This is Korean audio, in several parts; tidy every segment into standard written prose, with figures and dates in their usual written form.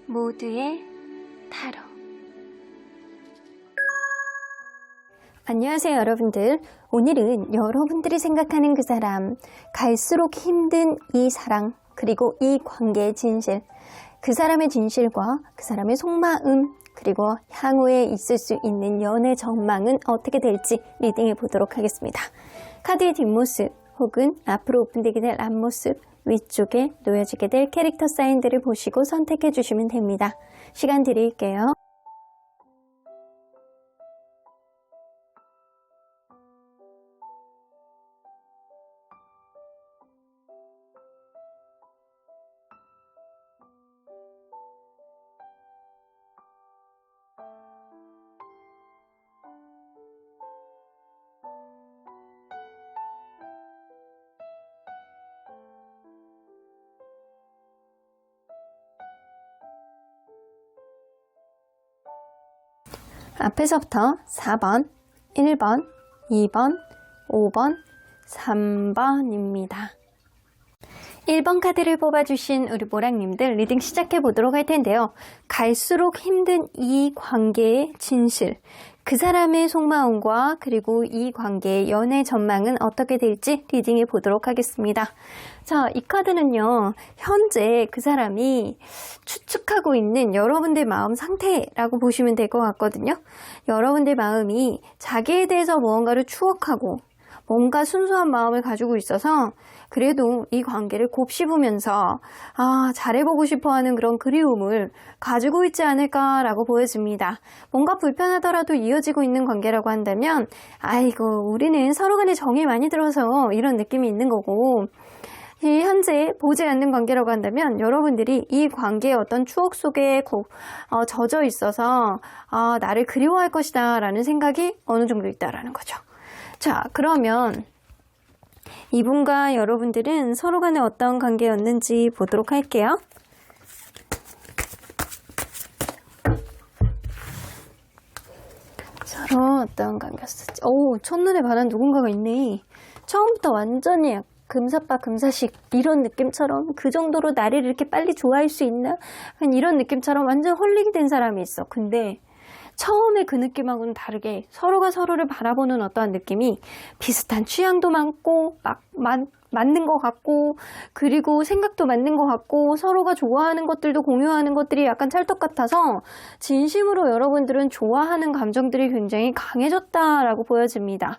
모두의 타로. 안녕하세요 여러분들. 오늘은 여러분들이 생각하는 그 사람, 갈수록 힘든 이 사랑, 그리고 이 관계의 진실, 그 사람의 진실과 그 사람의 속마음, 그리고 향후에 있을 수 있는 연애 전망은 어떻게 될지 리딩해 보도록 하겠습니다. 카드의 뒷모습 혹은 앞으로 오픈되게 될 앞모습, 위쪽에 놓여지게 될 캐릭터 사인들을 보시고 선택해 주시면 됩니다. 시간 드릴게요. 앞에서부터 4번, 1번, 2번, 5번, 3번입니다. 1번 카드를 뽑아주신 우리 모랑님들 리딩 시작해 보도록 할 텐데요. 갈수록 힘든 이 관계의 진실, 그 사람의 속마음과 그리고 이 관계의 연애 전망은 어떻게 될지 리딩해 보도록 하겠습니다. 자, 이 카드는요, 현재 그 사람이 추측하고 있는 여러분들 마음 상태라고 보시면 될 것 같거든요. 여러분들 마음이 자기에 대해서 무언가를 추억하고 뭔가 순수한 마음을 가지고 있어서 그래도 이 관계를 곱씹으면서 잘해보고 싶어하는 그런 그리움을 가지고 있지 않을까라고 보여집니다. 뭔가 불편하더라도 이어지고 있는 관계라고 한다면 아이고 우리는 서로 간에 정이 많이 들어서 이런 느낌이 있는 거고, 이 현재 보지 않는 관계라고 한다면 여러분들이 이 관계의 어떤 추억 속에 젖어 있어서 나를 그리워할 것이다 라는 생각이 어느 정도 있다라는 거죠. 자, 그러면 이분과 여러분들은 서로 간에 어떤 관계였는지 보도록 할게요. 서로 어떤 관계였을지. 오, 첫눈에 반한 누군가가 있네. 처음부터 완전히 금사빠 금사식 이런 느낌처럼 그 정도로 나를 이렇게 빨리 좋아할 수 있나? 이런 느낌처럼 완전 홀릭이 된 사람이 있어. 근데 처음에 그 느낌하고는 다르게 서로가 서로를 바라보는 어떠한 느낌이 비슷한 취향도 많고 맞는 것 같고, 그리고 생각도 맞는 것 같고, 서로가 좋아하는 것들도 공유하는 것들이 약간 찰떡 같아서 진심으로 여러분들은 좋아하는 감정들이 굉장히 강해졌다라고 보여집니다.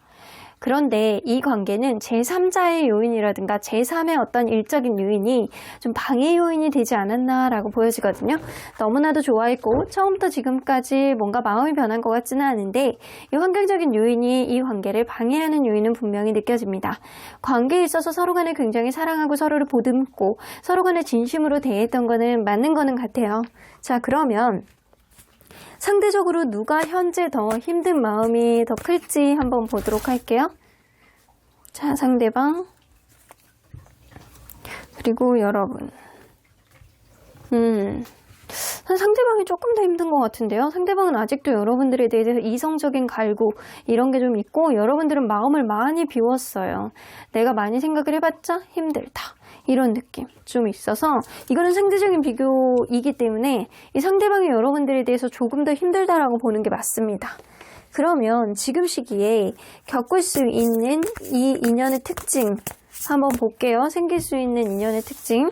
그런데 이 관계는 제3자의 요인이라든가 제3의 어떤 일적인 요인이 좀 방해 요인이 되지 않았나라고 보여지거든요. 너무나도 좋아했고 처음부터 지금까지 뭔가 마음이 변한 것 같지는 않은데 이 환경적인 요인이 이 관계를 방해하는 요인은 분명히 느껴집니다. 관계에 있어서 서로 간에 굉장히 사랑하고 서로를 보듬고 서로 간에 진심으로 대했던 거는 맞는 거는 같아요. 자, 그러면 상대적으로 누가 현재 더 힘든 마음이 더 클지 한번 보도록 할게요. 자, 상대방 그리고 여러분. 상대방이 조금 더 힘든 것 같은데요. 상대방은 아직도 여러분들에 대해서 이성적인 갈구 이런 게 좀 있고, 여러분들은 마음을 많이 비웠어요. 내가 많이 생각을 해봤자 힘들다 이런 느낌 좀 있어서 이거는 상대적인 비교이기 때문에 이 상대방이 여러분들에 대해서 조금 더 힘들다라고 보는 게 맞습니다. 그러면 지금 시기에 겪을 수 있는 이 인연의 특징 한번 볼게요. 생길 수 있는 인연의 특징.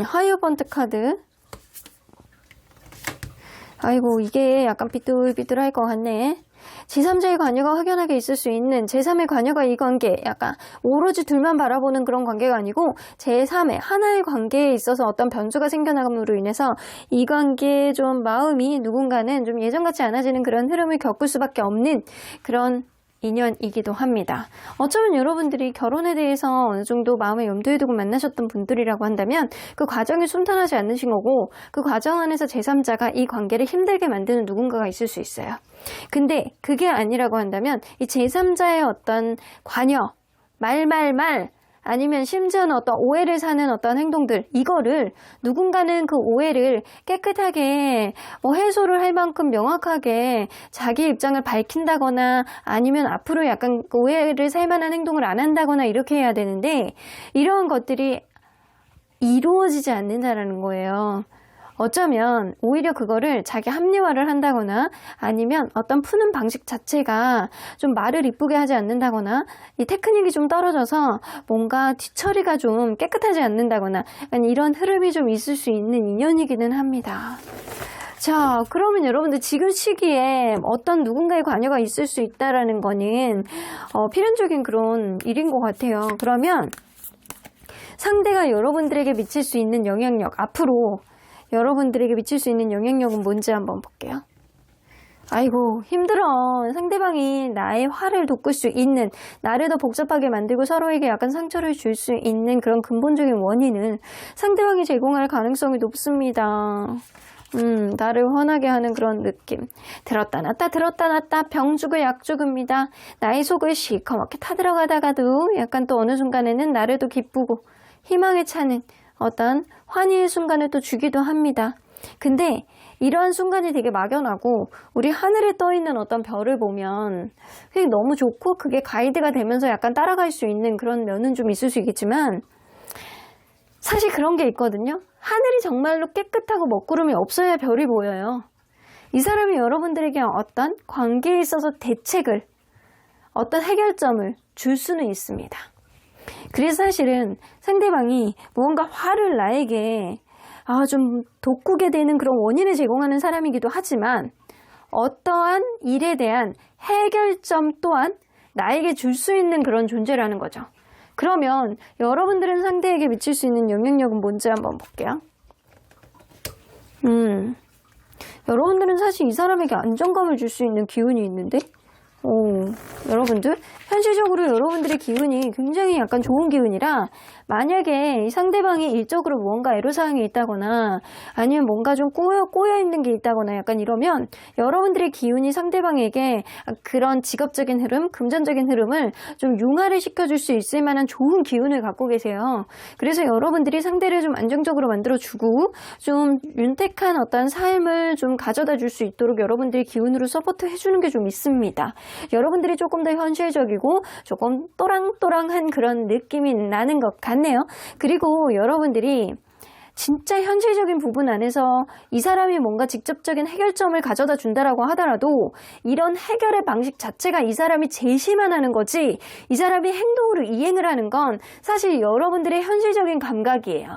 하이어번트 카드. 아이고 이게 약간 삐뚤삐뚤할 것 같네. 제3자의 관여가 확연하게 있을 수 있는, 제3의 관여가 이 관계 약간 오로지 둘만 바라보는 그런 관계가 아니고 제3의 하나의 관계에 있어서 어떤 변수가 생겨나감으로 인해서 이 관계의 좀 마음이 누군가는 좀 예전같이 않아지는 그런 흐름을 겪을 수밖에 없는 그런 인연이기도 합니다. 어쩌면 여러분들이 결혼에 대해서 어느 정도 마음에 염두에 두고 만나셨던 분들이라고 한다면 그 과정이 순탄하지 않으신 거고, 그 과정 안에서 제3자가 이 관계를 힘들게 만드는 누군가가 있을 수 있어요. 근데 그게 아니라고 한다면 이 제3자의 어떤 관여, 아니면 심지어는 어떤 오해를 사는 어떤 행동들, 이거를 누군가는 그 오해를 깨끗하게 해소를 할 만큼 명확하게 자기 입장을 밝힌다거나 아니면 앞으로 약간 그 오해를 살 만한 행동을 안 한다거나 이렇게 해야 되는데, 이러한 것들이 이루어지지 않는다라는 거예요. 어쩌면 오히려 그거를 자기 합리화를 한다거나 아니면 어떤 푸는 방식 자체가 좀 말을 이쁘게 하지 않는다거나 이 테크닉이 좀 떨어져서 뭔가 뒤처리가 좀 깨끗하지 않는다거나 이런 흐름이 좀 있을 수 있는 인연이기는 합니다. 자, 그러면 여러분들 지금 시기에 어떤 누군가의 관여가 있을 수 있다라는 거는 필연적인 그런 일인 것 같아요. 그러면 상대가 여러분들에게 미칠 수 있는 영향력, 앞으로 여러분들에게 미칠 수 있는 영향력은 뭔지 한번 볼게요. 아이고 힘들어. 상대방이 나의 화를 돋굴 수 있는, 나를 더 복잡하게 만들고 서로에게 약간 상처를 줄 수 있는 그런 근본적인 원인은 상대방이 제공할 가능성이 높습니다. 나를 화나게 하는 그런 느낌. 들었다 놨다 들었다 놨다 병 주고 약 주고입니다. 나의 속을 시커멓게 타들어가다가도 약간 또 어느 순간에는 나를 더 기쁘고 희망에 차는 어떤 환희의 순간을 또 주기도 합니다. 근데 이러한 순간이 되게 막연하고 우리 하늘에 떠있는 어떤 별을 보면 그게 너무 좋고 그게 가이드가 되면서 약간 따라갈 수 있는 그런 면은 좀 있을 수 있겠지만 사실 그런 게 있거든요. 하늘이 정말로 깨끗하고 먹구름이 없어야 별이 보여요. 이 사람이 여러분들에게 어떤 관계에 있어서 대책을, 어떤 해결점을 줄 수는 있습니다. 그래서 사실은 상대방이 무언가 화를 나에게 좀 돋구게 되는 그런 원인을 제공하는 사람이기도 하지만 어떠한 일에 대한 해결점 또한 나에게 줄 수 있는 그런 존재라는 거죠. 그러면 여러분들은 상대에게 미칠 수 있는 영향력은 뭔지 한번 볼게요. 여러분들은 사실 이 사람에게 안정감을 줄 수 있는 기운이 있는데 여러분들 현실적으로 여러분들의 기운이 굉장히 약간 좋은 기운이라 만약에 이 상대방이 일적으로 무언가 애로사항이 있다거나 아니면 뭔가 좀 꼬여있는 게 있다거나 약간 이러면 여러분들의 기운이 상대방에게 그런 직업적인 흐름, 금전적인 흐름을 좀 융화를 시켜줄 수 있을 만한 좋은 기운을 갖고 계세요. 그래서 여러분들이 상대를 좀 안정적으로 만들어주고 좀 윤택한 어떤 삶을 좀 가져다 줄 수 있도록 여러분들의 기운으로 서포트 해주는 게 좀 있습니다. 여러분들이 조금 더 현실적이고 조금 또랑또랑한 그런 느낌이 나는 것 같네요. 그리고 여러분들이 진짜 현실적인 부분 안에서 이 사람이 뭔가 직접적인 해결점을 가져다 준다라고 하더라도 이런 해결의 방식 자체가 이 사람이 제시만 하는 거지 이 사람이 행동으로 이행을 하는 건 사실 여러분들의 현실적인 감각이에요.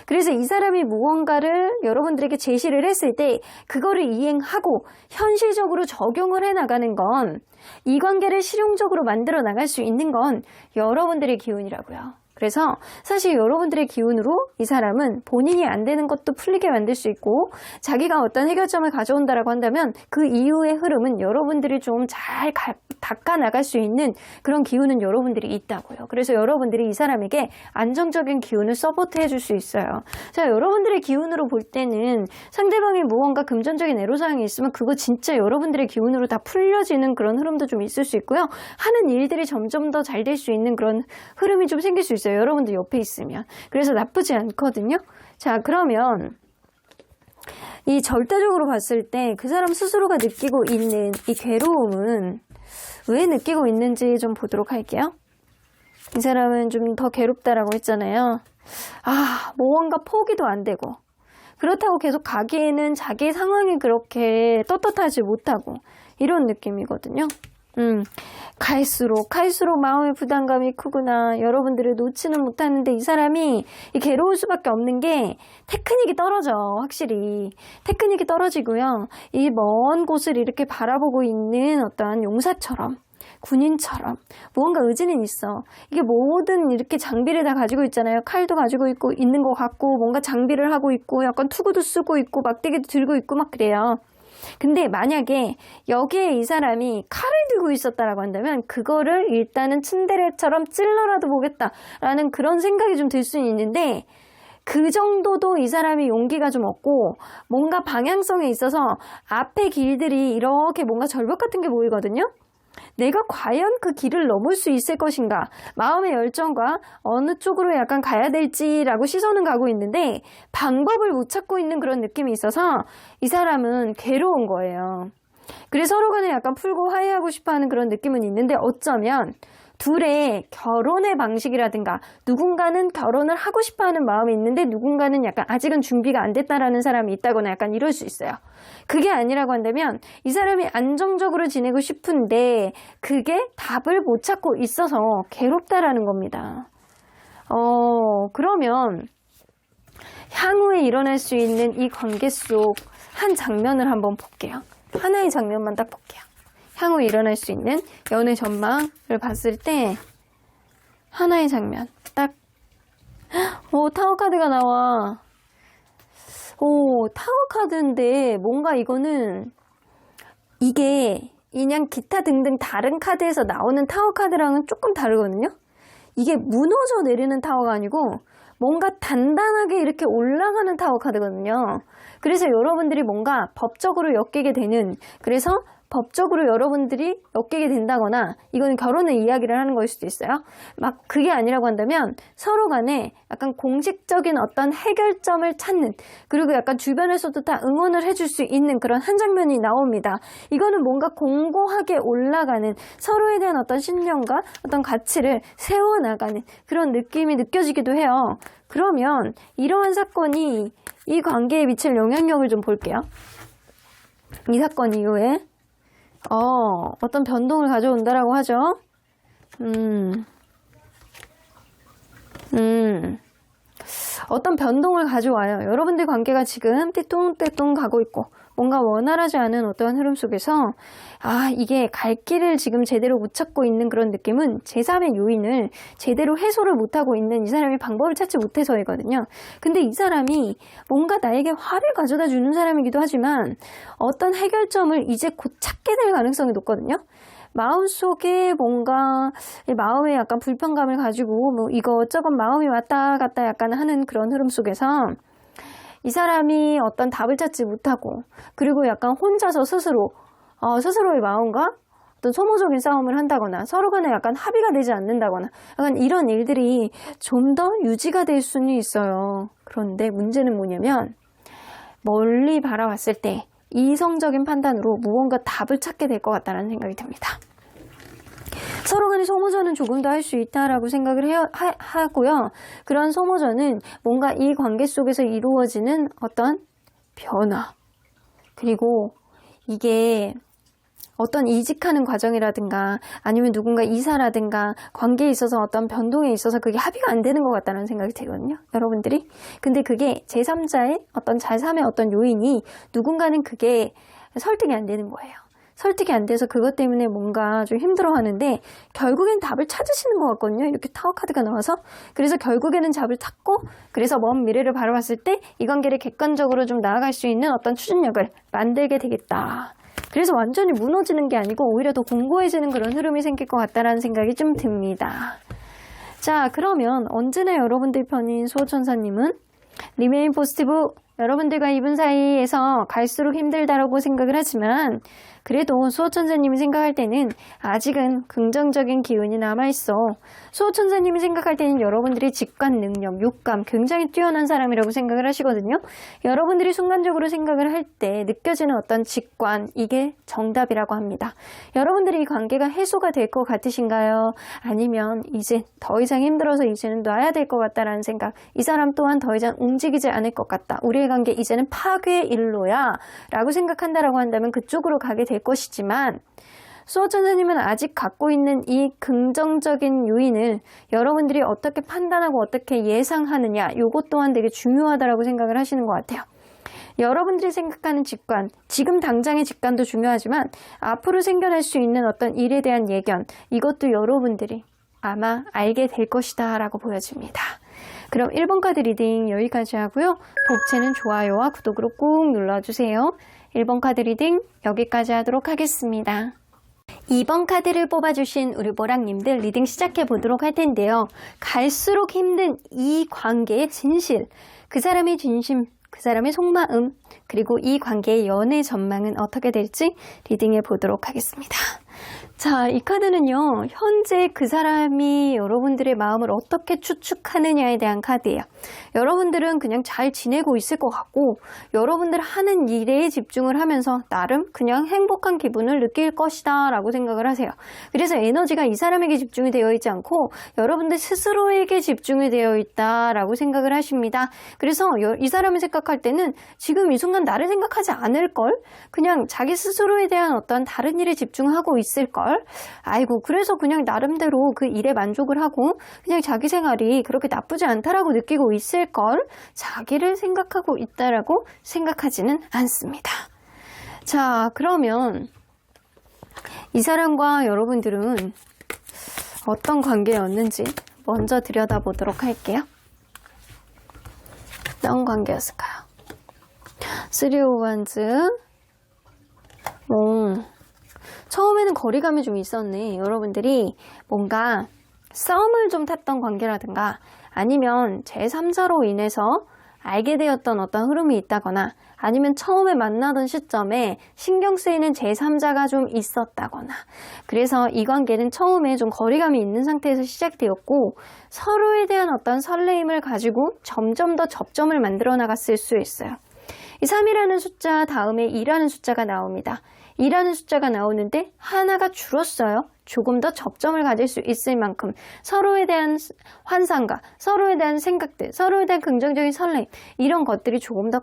그래서 이 사람이 무언가를 여러분들에게 제시를 했을 때 그거를 이행하고 현실적으로 적용을 해나가는 건 이 관계를 실용적으로 만들어 나갈 수 있는 건 여러분들의 기운이라고요. 그래서 사실 여러분들의 기운으로 이 사람은 본인이 안 되는 것도 풀리게 만들 수 있고 자기가 어떤 해결점을 가져온다라고 한다면 그 이후의 흐름은 여러분들이 좀 잘 닦아 나갈 수 있는 그런 기운은 여러분들이 있다고요. 그래서 여러분들이 이 사람에게 안정적인 기운을 서포트 해줄 수 있어요. 자, 여러분들의 기운으로 볼 때는 상대방이 무언가 금전적인 애로사항이 있으면 그거 진짜 여러분들의 기운으로 다 풀려지는 그런 흐름도 좀 있을 수 있고요. 하는 일들이 점점 더 잘 될 수 있는 그런 흐름이 좀 생길 수 있어요. 여러분들 옆에 있으면. 그래서 나쁘지 않거든요. 자, 그러면 이 절대적으로 봤을 때 그 사람 스스로가 느끼고 있는 이 괴로움은 왜 느끼고 있는지 좀 보도록 할게요. 이 사람은 좀 더 괴롭다라고 했잖아요. 무언가 포기도 안 되고 그렇다고 계속 가기에는 자기 상황이 그렇게 떳떳하지 못하고 이런 느낌이거든요. 갈수록 마음의 부담감이 크구나. 여러분들을 놓지는 못하는데 이 사람이 괴로울 수밖에 없는 게 테크닉이 떨어져. 확실히 테크닉이 떨어지고요. 이 먼 곳을 이렇게 바라보고 있는 어떤 용사처럼 군인처럼 무언가 의지는 있어. 이게 모든 이렇게 장비를 다 가지고 있잖아요. 칼도 가지고 있고 있는 것 같고 뭔가 장비를 하고 있고 약간 투구도 쓰고 있고 막대기도 들고 있고 막 그래요. 근데 만약에 여기에 이 사람이 칼을 들고 있었다라고 한다면 그거를 일단은 츤데레처럼 찔러라도 보겠다라는 그런 생각이 좀 들 수는 있는데 그 정도도 이 사람이 용기가 좀 없고 뭔가 방향성에 있어서 앞에 길들이 이렇게 뭔가 절벽 같은 게 보이거든요. 내가 과연 그 길을 넘을 수 있을 것인가, 마음의 열정과 어느 쪽으로 약간 가야 될지라고 시선은 가고 있는데 방법을 못 찾고 있는 그런 느낌이 있어서 이 사람은 괴로운 거예요. 그래서 서로 간에 약간 풀고 화해하고 싶어하는 그런 느낌은 있는데 어쩌면 둘의 결혼의 방식이라든가 누군가는 결혼을 하고 싶어하는 마음이 있는데 누군가는 약간 아직은 준비가 안 됐다라는 사람이 있다거나 약간 이럴 수 있어요. 그게 아니라고 한다면 이 사람이 안정적으로 지내고 싶은데 그게 답을 못 찾고 있어서 괴롭다라는 겁니다. 그러면 향후에 일어날 수 있는 이 관계 속 한 장면을 한번 볼게요. 하나의 장면만 딱 볼게요. 향후에 일어날 수 있는 연애 전망을 봤을 때 하나의 장면 딱 타워 카드가 나와. 타워 카드인데 뭔가 이거는 이게 그냥 기타 등등 다른 카드에서 나오는 타워 카드랑은 조금 다르거든요. 이게 무너져 내리는 타워가 아니고 뭔가 단단하게 이렇게 올라가는 타워 카드거든요. 그래서 여러분들이 뭔가 법적으로 엮이게 되는, 그래서 법적으로 여러분들이 엮이게 된다거나 이거는 결혼의 이야기를 하는 거일 수도 있어요. 막 그게 아니라고 한다면 서로 간에 약간 공식적인 어떤 해결점을 찾는, 그리고 약간 주변에서도 다 응원을 해줄 수 있는 그런 한 장면이 나옵니다. 이거는 뭔가 공고하게 올라가는, 서로에 대한 어떤 신념과 어떤 가치를 세워나가는 그런 느낌이 느껴지기도 해요. 그러면 이러한 사건이 이 관계에 미칠 영향력을 좀 볼게요. 이 사건 이후에 어떤 변동을 가져온다라고 하죠. 어떤 변동을 가져와요. 여러분들 관계가 지금 띠뚱띠뚱 가고 있고 뭔가 원활하지 않은 어떠한 흐름 속에서 이게 갈 길을 지금 제대로 못 찾고 있는 그런 느낌은 제3의 요인을 제대로 해소를 못하고 있는 이 사람이 방법을 찾지 못해서이거든요. 근데 이 사람이 뭔가 나에게 화를 가져다 주는 사람이기도 하지만 어떤 해결점을 이제 곧 찾게 될 가능성이 높거든요. 마음속에 뭔가 마음에 약간 불편감을 가지고 뭐 이것저것 마음이 왔다 갔다 약간 하는 그런 흐름 속에서 이 사람이 어떤 답을 찾지 못하고, 그리고 약간 혼자서 스스로의 마음과 어떤 소모적인 싸움을 한다거나 서로 간에 약간 합의가 되지 않는다거나 약간 이런 일들이 좀 더 유지가 될 수는 있어요. 그런데 문제는 뭐냐면 멀리 바라봤을 때 이성적인 판단으로 무언가 답을 찾게 될 것 같다는 생각이 듭니다. 서로 간의 소모전은 조금 더 할 수 있다라고 생각을 하고요. 그런 소모전은 뭔가 이 관계 속에서 이루어지는 어떤 변화, 그리고 이게 어떤 이직하는 과정이라든가 아니면 누군가 이사라든가 관계에 있어서 어떤 변동에 있어서 그게 합의가 안 되는 것 같다는 생각이 들거든요. 여러분들이. 근데 그게 제3자의 어떤 제3의 어떤 요인이 누군가는 그게 설득이 안 되는 거예요. 설득이 안 돼서 그것 때문에 뭔가 좀 힘들어하는데 결국엔 답을 찾으시는 것 같거든요. 이렇게 타워 카드가 나와서. 그래서 결국에는 답을 찾고, 그래서 먼 미래를 바라봤을 때 이 관계를 객관적으로 좀 나아갈 수 있는 어떤 추진력을 만들게 되겠다. 그래서 완전히 무너지는 게 아니고 오히려 더 공고해지는 그런 흐름이 생길 것 같다라는 생각이 좀 듭니다. 자, 그러면 언제나 여러분들 편인 수호천사님은 리메인 포지티브, 여러분들과 이분 사이에서 갈수록 힘들다라고 생각을 하지만 그래도 수호천사님이 생각할 때는 아직은 긍정적인 기운이 남아있어. 수호천사님이 생각할 때는 여러분들이 직관 능력, 육감 굉장히 뛰어난 사람이라고 생각을 하시거든요. 여러분들이 순간적으로 생각을 할 때 느껴지는 어떤 직관, 이게 정답이라고 합니다. 여러분들이 이 관계가 해소가 될 것 같으신가요? 아니면 이제 더 이상 힘들어서 이제는 놔야 될 것 같다라는 생각, 이 사람 또한 더 이상 움직이지 않을 것 같다. 우리의 관계 이제는 파괴의 일로야 라고 생각한다라고 한다면 그쪽으로 가게 될 것이지만 수호천사님은 아직 갖고 있는 이 긍정적인 요인을 여러분들이 어떻게 판단하고 어떻게 예상하느냐, 요것 또한 되게 중요하다라고 생각을 하시는 것 같아요. 여러분들이 생각하는 직관, 지금 당장의 직관도 중요하지만 앞으로 생겨날 수 있는 어떤 일에 대한 예견, 이것도 여러분들이 아마 알게 될 것이다 라고 보여집니다. 그럼 1번 카드 리딩 여기까지 하고요. 복채는 좋아요와 구독으로 꾹 눌러주세요. 1번 카드 리딩 여기까지 하도록 하겠습니다. 2번 카드를 뽑아주신 우리 보랑님들 리딩 시작해 보도록 할 텐데요. 갈수록 힘든 이 관계의 진실, 그 사람의 진심, 그 사람의 속마음, 그리고 이 관계의 연애 전망은 어떻게 될지 리딩해 보도록 하겠습니다. 자, 이 카드는요, 현재 그 사람이 여러분들의 마음을 어떻게 추측하느냐에 대한 카드예요. 여러분들은 그냥 잘 지내고 있을 것 같고, 여러분들 하는 일에 집중을 하면서 나름 그냥 행복한 기분을 느낄 것이다 라고 생각을 하세요. 그래서 에너지가 이 사람에게 집중이 되어 있지 않고 여러분들 스스로에게 집중이 되어 있다라고 생각을 하십니다. 그래서 이 사람을 생각할 때는 지금 이 순간 나를 생각하지 않을걸? 그냥 자기 스스로에 대한 어떤 다른 일에 집중하고 있을걸? 아이고, 그래서 그냥 나름대로 그 일에 만족을 하고 그냥 자기 생활이 그렇게 나쁘지 않다라고 느끼고 있을걸? 자기를 생각하고 있다라고 생각하지는 않습니다. 자, 그러면 이 사람과 여러분들은 어떤 관계였는지 먼저 들여다보도록 할게요. 어떤 관계였을까요? 3 of Wands. 처음에는 거리감이 좀 있었네. 여러분들이 뭔가 썸을 좀 탔던 관계라든가 아니면 제3자로 인해서 알게 되었던 어떤 흐름이 있다거나 아니면 처음에 만나던 시점에 신경 쓰이는 제3자가 좀 있었다거나 그래서 이 관계는 처음에 좀 거리감이 있는 상태에서 시작되었고 서로에 대한 어떤 설레임을 가지고 점점 더 접점을 만들어 나갔을 수 있어요. 이 3이라는 숫자 다음에 2라는 숫자가 나옵니다. 2라는 숫자가 나오는데 하나가 줄었어요. 조금 더 접점을 가질 수 있을 만큼 서로에 대한 환상과 서로에 대한 생각들, 서로에 대한 긍정적인 설렘 이런 것들이 조금 더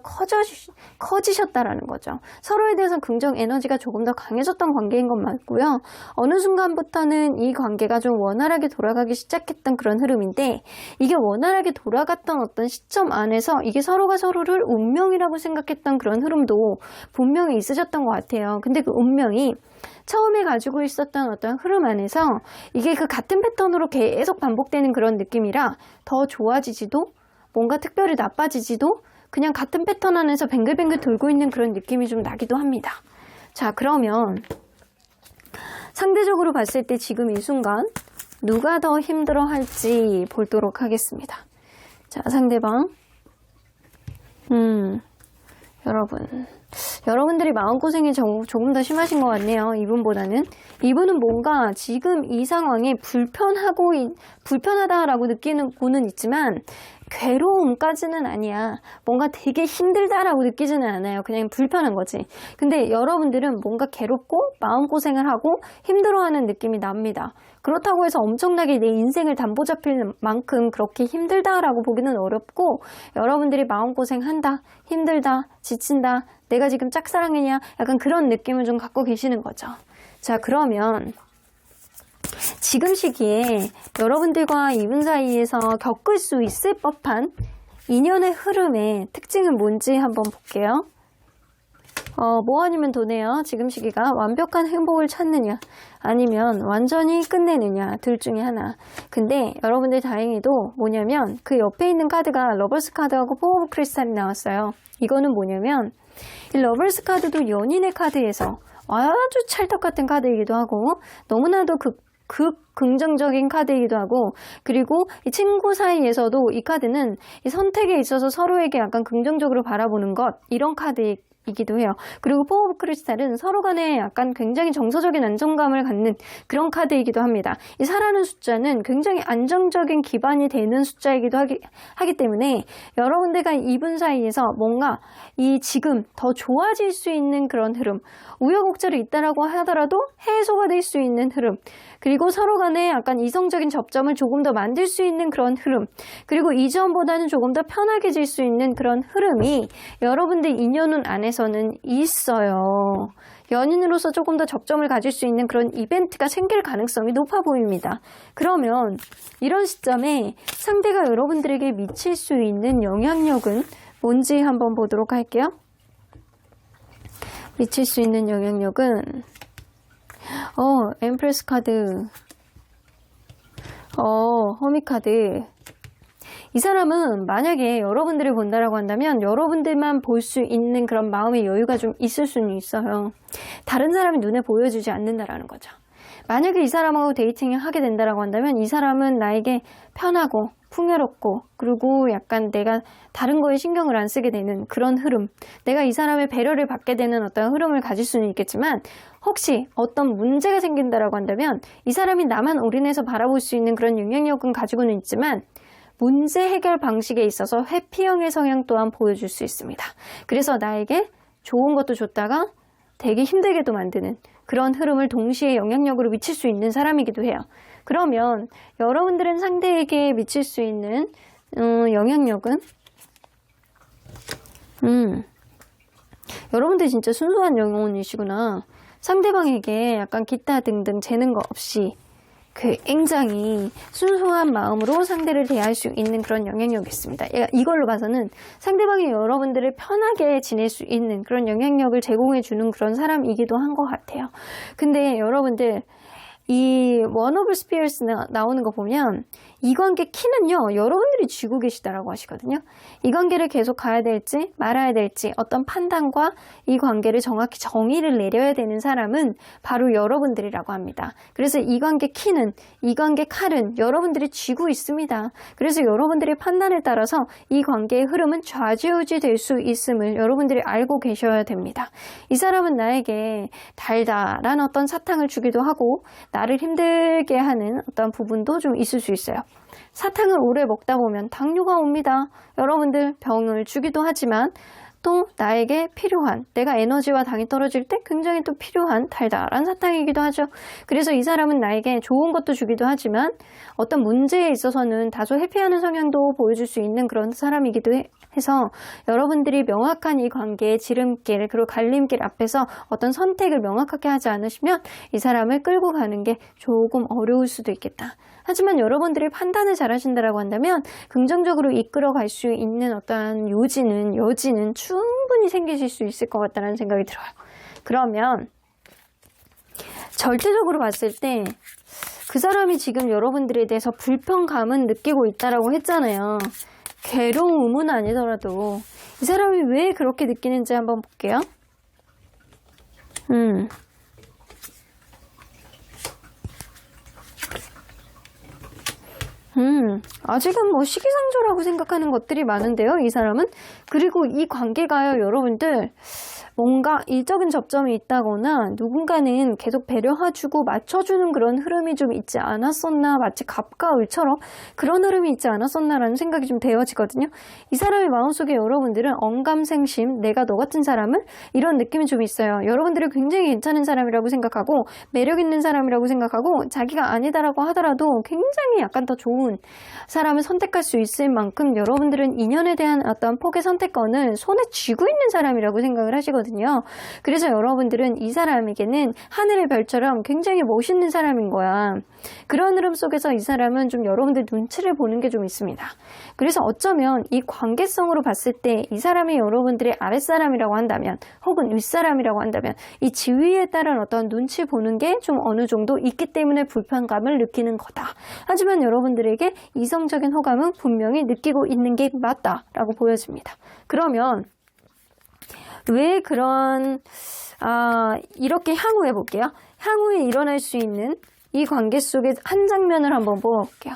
커지셨다라는 거죠. 서로에 대해서 긍정 에너지가 조금 더 강해졌던 관계인 건 맞고요. 어느 순간부터는 이 관계가 좀 원활하게 돌아가기 시작했던 그런 흐름인데 이게 원활하게 돌아갔던 어떤 시점 안에서 이게 서로가 서로를 운명이라고 생각했던 그런 흐름도 분명히 있으셨던 것 같아요. 근데 그 운명이 처음에 가지고 있었던 어떤 흐름 안에서 이게 그 같은 패턴으로 계속 반복되는 그런 느낌이라 더 좋아지지도 뭔가 특별히 나빠지지도 그냥 같은 패턴 안에서 뱅글뱅글 돌고 있는 그런 느낌이 좀 나기도 합니다. 자, 그러면 상대적으로 봤을 때 지금 이 순간 누가 더 힘들어할지 보도록 하겠습니다. 자, 상대방 여러분들이 마음고생이 조금 더 심하신 것 같네요. 이분보다는. 이분은 뭔가 지금 이 상황에 불편하다라고 느끼고는 있지만 괴로움까지는 아니야. 뭔가 되게 힘들다라고 느끼지는 않아요. 그냥 불편한 거지. 근데 여러분들은 뭔가 괴롭고 마음고생을 하고 힘들어하는 느낌이 납니다. 그렇다고 해서 엄청나게 내 인생을 담보 잡힐 만큼 그렇게 힘들다라고 보기는 어렵고 여러분들이 마음고생한다, 힘들다, 지친다, 내가 지금 짝사랑이냐 약간 그런 느낌을 좀 갖고 계시는 거죠. 자, 그러면 지금 시기에 여러분들과 이분 사이에서 겪을 수 있을 법한 인연의 흐름의 특징은 뭔지 한번 볼게요. 뭐 아니면 도네요. 지금 시기가 완벽한 행복을 찾느냐 아니면 완전히 끝내느냐 둘 중에 하나. 근데 여러분들 다행히도 뭐냐면 그 옆에 있는 카드가 러버스 카드하고 포 오브 크리스탈이 나왔어요. 이거는 뭐냐면 이 러버스 카드도 연인의 카드에서 아주 찰떡 같은 카드이기도 하고 너무나도 긍정적인 카드이기도 하고 그리고 이 친구 사이에서도 이 카드는 이 선택에 있어서 서로에게 약간 긍정적으로 바라보는 것 이런 카드이기도 해요. 그리고 포 오브 크리스탈은 서로 간에 약간 굉장히 정서적인 안정감을 갖는 그런 카드이기도 합니다. 이 4라는 숫자는 굉장히 안정적인 기반이 되는 숫자이기도 하기 때문에 여러분들과 이분 사이에서 뭔가 이 지금 더 좋아질 수 있는 그런 흐름 우여곡절이 있다라고 하더라도 해소가 될 수 있는 흐름 그리고 서로 간에 약간 이성적인 접점을 조금 더 만들 수 있는 그런 흐름 그리고 이전보다는 조금 더 편하게질 수 있는 그런 흐름이 여러분들 인연운 안에서는 있어요. 연인으로서 조금 더 접점을 가질 수 있는 그런 이벤트가 생길 가능성이 높아 보입니다. 그러면 이런 시점에 상대가 여러분들에게 미칠 수 있는 영향력은 뭔지 한번 보도록 할게요. 미칠 수 있는 영향력은 엠프레스 카드 허밋 카드 이 사람은 만약에 여러분들을 본다라고 한다면 여러분들만 볼 수 있는 그런 마음의 여유가 좀 있을 수는 있어요. 다른 사람이 눈에 보여주지 않는다라는 거죠. 만약에 이 사람하고 데이팅을 하게 된다라고 한다면 이 사람은 나에게 편하고 풍요롭고 그리고 약간 내가 다른 거에 신경을 안 쓰게 되는 그런 흐름, 내가 이 사람의 배려를 받게 되는 어떤 흐름을 가질 수는 있겠지만 혹시 어떤 문제가 생긴다라고 한다면 이 사람이 나만 올인해서 바라볼 수 있는 그런 영향력은 가지고는 있지만 문제 해결 방식에 있어서 회피형의 성향 또한 보여줄 수 있습니다. 그래서 나에게 좋은 것도 줬다가 되게 힘들게도 만드는 그런 흐름을 동시에 영향력으로 미칠 수 있는 사람이기도 해요. 그러면 여러분들은 상대에게 미칠 수 있는 영향력은 여러분들 진짜 순수한 영혼이시구나. 상대방에게 약간 기타 등등 재는 거 없이 굉장히 순수한 마음으로 상대를 대할 수 있는 그런 영향력이 있습니다. 이걸로 봐서는 상대방이 여러분들을 편하게 지낼 수 있는 그런 영향력을 제공해 주는 그런 사람이기도 한 것 같아요. 근데 여러분들 이 원 오브 스피어스 나오는 거 보면 이 관계 키는요 여러분들이 쥐고 계시다라고 하시거든요. 이 관계를 계속 가야 될지 말아야 될지 어떤 판단과 이 관계를 정확히 정의를 내려야 되는 사람은 바로 여러분들이라고 합니다. 그래서 이 관계 키는, 이 관계 칼은 여러분들이 쥐고 있습니다. 그래서 여러분들의 판단에 따라서 이 관계의 흐름은 좌지우지 될 수 있음을 여러분들이 알고 계셔야 됩니다. 이 사람은 나에게 달달한 어떤 사탕을 주기도 하고 나를 힘들게 하는 어떤 부분도 좀 있을 수 있어요. 사탕을 오래 먹다 보면 당뇨가 옵니다. 여러분들 병을 주기도 하지만 또 나에게 필요한, 내가 에너지와 당이 떨어질 때 굉장히 또 필요한 달달한 사탕이기도 하죠. 그래서 이 사람은 나에게 좋은 것도 주기도 하지만 어떤 문제에 있어서는 다소 회피하는 성향도 보여줄 수 있는 그런 사람이기도 해서 여러분들이 명확한 이 관계의 지름길 그리고 갈림길 앞에서 어떤 선택을 명확하게 하지 않으시면 이 사람을 끌고 가는 게 조금 어려울 수도 있겠다. 하지만 여러분들이 판단을 잘 하신다라고 한다면 긍정적으로 이끌어 갈 수 있는 어떠한 여지는 충분히 생기실 수 있을 것 같다는 생각이 들어요. 그러면 절대적으로 봤을 때 그 사람이 지금 여러분들에 대해서 불편감은 느끼고 있다라고 했잖아요. 괴로움은 아니더라도 이 사람이 왜 그렇게 느끼는지 한번 볼게요. 아직은 뭐 시기상조라고 생각하는 것들이 많은데요, 이 사람은. 그리고 이 관계가요, 여러분들 뭔가 일적인 접점이 있다거나 누군가는 계속 배려해주고 맞춰주는 그런 흐름이 좀 있지 않았었나, 마치 갑과 을처럼 그런 흐름이 있지 않았었나라는 생각이 좀 되어지거든요. 이 사람의 마음속에 여러분들은 언감생심, 내가 너 같은 사람은 이런 느낌이 좀 있어요. 여러분들이 굉장히 괜찮은 사람이라고 생각하고 매력 있는 사람이라고 생각하고 자기가 아니다라고 하더라도 굉장히 약간 더 좋은 사람을 선택할 수 있을 만큼 여러분들은 인연에 대한 어떤 폭의 선택권을 손에 쥐고 있는 사람이라고 생각을 하시거든요. 그래서 여러분들은 이 사람에게는 하늘의 별처럼 굉장히 멋있는 사람인 거야. 그런 흐름 속에서 이 사람은 좀 여러분들 눈치를 보는 게 좀 있습니다. 그래서 어쩌면 이 관계성으로 봤을 때 이 사람이 여러분들의 아랫사람이라고 한다면 혹은 윗사람이라고 한다면 이 지위에 따른 어떤 눈치 보는 게 좀 어느 정도 있기 때문에 불편감을 느끼는 거다. 하지만 여러분들에게 이성적인 호감은 분명히 느끼고 있는 게 맞다라고 보여집니다. 그러면 왜 그런 이렇게 향후해 볼게요. 향후에 일어날 수 있는 이 관계 속의 한 장면을 한번 보아볼게요.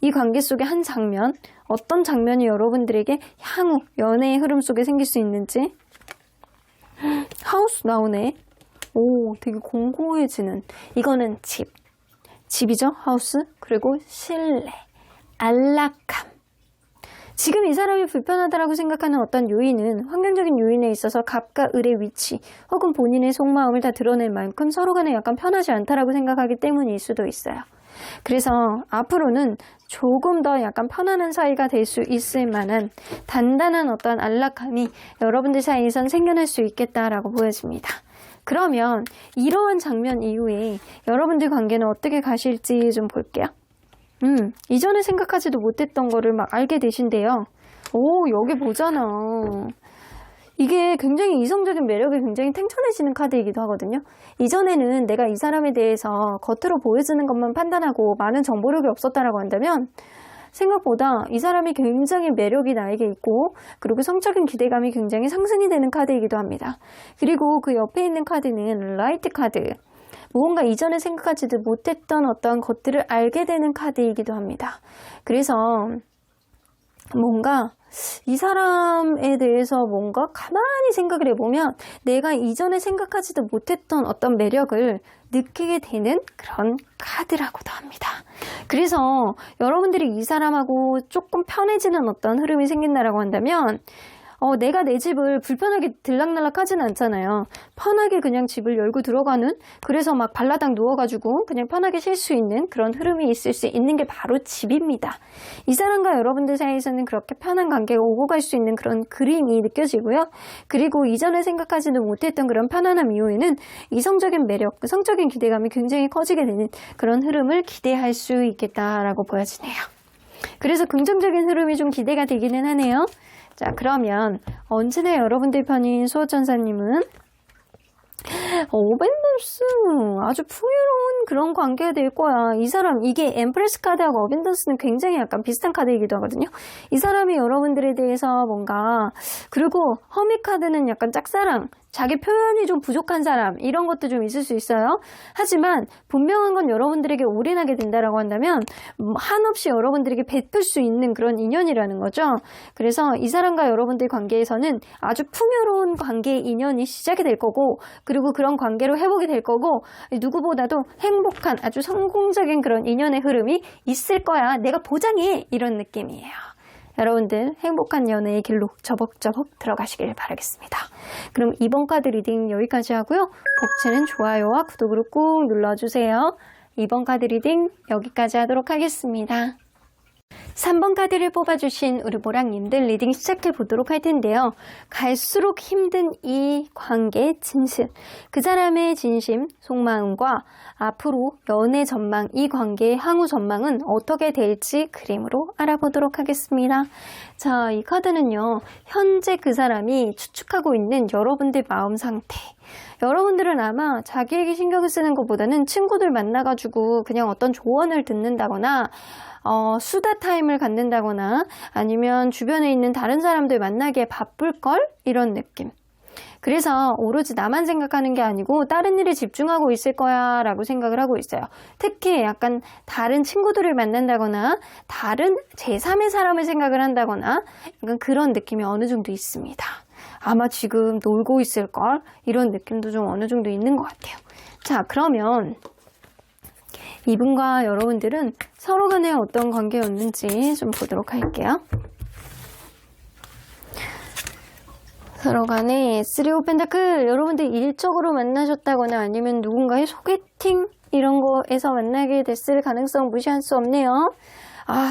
이 관계 속의 한 장면, 어떤 장면이 여러분들에게 향후 연애의 흐름 속에 생길 수 있는지. 하우스 나오네. 오, 되게 공고해지는. 이거는 집이죠, 하우스. 그리고 신뢰, 안락함. 지금 이 사람이 불편하다라고 생각하는 어떤 요인은 환경적인 요인에 있어서 갑과 을의 위치 혹은 본인의 속마음을 다 드러낼 만큼 서로 간에 약간 편하지 않다라고 생각하기 때문일 수도 있어요. 그래서 앞으로는 조금 더 약간 편안한 사이가 될 수 있을 만한 단단한 어떤 안락함이 여러분들 사이에선 생겨날 수 있겠다라고 보여집니다. 그러면 이러한 장면 이후에 여러분들 관계는 어떻게 가실지 좀 볼게요. 이전에 생각하지도 못했던 거를 막 알게 되신대요. 오, 여기 보잖아. 이게 굉장히 이성적인 매력이 굉장히 탱천해지는 카드이기도 하거든요. 이전에는 내가 이 사람에 대해서 겉으로 보여지는 것만 판단하고 많은 정보력이 없었다라고 한다면 생각보다 이 사람이 굉장히 매력이 나에게 있고 그리고 성적인 기대감이 굉장히 상승이 되는 카드이기도 합니다. 그리고 그 옆에 있는 카드는 라이트 카드. 무언가 이전에 생각하지도 못했던 어떤 것들을 알게 되는 카드이기도 합니다. 그래서 뭔가 이 사람에 대해서 뭔가 가만히 생각을 해보면 내가 이전에 생각하지도 못했던 어떤 매력을 느끼게 되는 그런 카드라고도 합니다. 그래서 여러분들이 이 사람하고 조금 편해지는 어떤 흐름이 생긴다라고 한다면 내가 내 집을 불편하게 들락날락 하진 않잖아요. 편하게 그냥 집을 열고 들어가는, 그래서 막 발라당 누워가지고 그냥 편하게 쉴 수 있는 그런 흐름이 있을 수 있는 게 바로 집입니다. 이 사람과 여러분들 사이에서는 그렇게 편한 관계가 오고 갈 수 있는 그런 그림이 느껴지고요. 그리고 이전에 생각하지도 못했던 그런 편안함 이후에는 이성적인 매력, 성적인 기대감이 굉장히 커지게 되는 그런 흐름을 기대할 수 있겠다라고 보여지네요. 그래서 긍정적인 흐름이 좀 기대가 되기는 하네요. 자, 그러면 언제나 여러분들 편인 수호천사님은 어벤져스 아주 풍요로운 그런 관계가 될 거야. 이 사람, 이게 엠프레스 카드하고 어벤져스는 굉장히 약간 비슷한 카드이기도 하거든요. 이 사람이 여러분들에 대해서 뭔가, 그리고 허미 카드는 약간 짝사랑, 자기 표현이 좀 부족한 사람, 이런 것도 좀 있을 수 있어요. 하지만 분명한 건 여러분들에게 올인하게 된다라고 한다면 한없이 여러분들에게 베풀 수 있는 그런 인연이라는 거죠. 그래서 이 사람과 여러분들 관계에서는 아주 풍요로운 관계의 인연이 시작이 될 거고, 그리고 그런 관계로 회복이 될 거고, 누구보다도 행복한 아주 성공적인 그런 인연의 흐름이 있을 거야. 내가 보장해. 이런 느낌이에요. 여러분들 행복한 연애의 길로 저벅저벅 들어가시길 바라겠습니다. 그럼 이번 카드 리딩 여기까지 하고요. 복채는 좋아요와 구독으로 꾹 눌러주세요. 이번 카드 리딩 여기까지 하도록 하겠습니다. 3번 카드를 뽑아주신 우리 모랑님들 리딩 시작해 보도록 할 텐데요. 갈수록 힘든 이 관계의 진실, 그 사람의 진심, 속마음과 앞으로 연애 전망, 이 관계의 향후 전망은 어떻게 될지 그림으로 알아보도록 하겠습니다. 자, 이 카드는요, 현재 그 사람이 추측하고 있는 여러분들 마음 상태, 여러분들은 아마 자기에게 신경을 쓰는 것보다는 친구들 만나가지고 그냥 어떤 조언을 듣는다거나 수다 타임을 갖는다거나 아니면 주변에 있는 다른 사람들 만나기에 바쁠걸? 이런 느낌. 그래서 오로지 나만 생각하는 게 아니고 다른 일에 집중하고 있을 거야 라고 생각을 하고 있어요. 특히 약간 다른 친구들을 만난다거나 다른 제3의 사람을 생각을 한다거나 약간 그런 느낌이 어느 정도 있습니다. 아마 지금 놀고 있을걸? 이런 느낌도 좀 어느 정도 있는 것 같아요. 자, 그러면 이분과 여러분들은 서로 간에 어떤 관계였는지 좀 보도록 할게요. 서로 간에 3 오브 펜타클, 여러분들 일적으로 만나셨다거나 아니면 누군가의 소개팅 이런 거에서 만나게 됐을 가능성 무시할 수 없네요.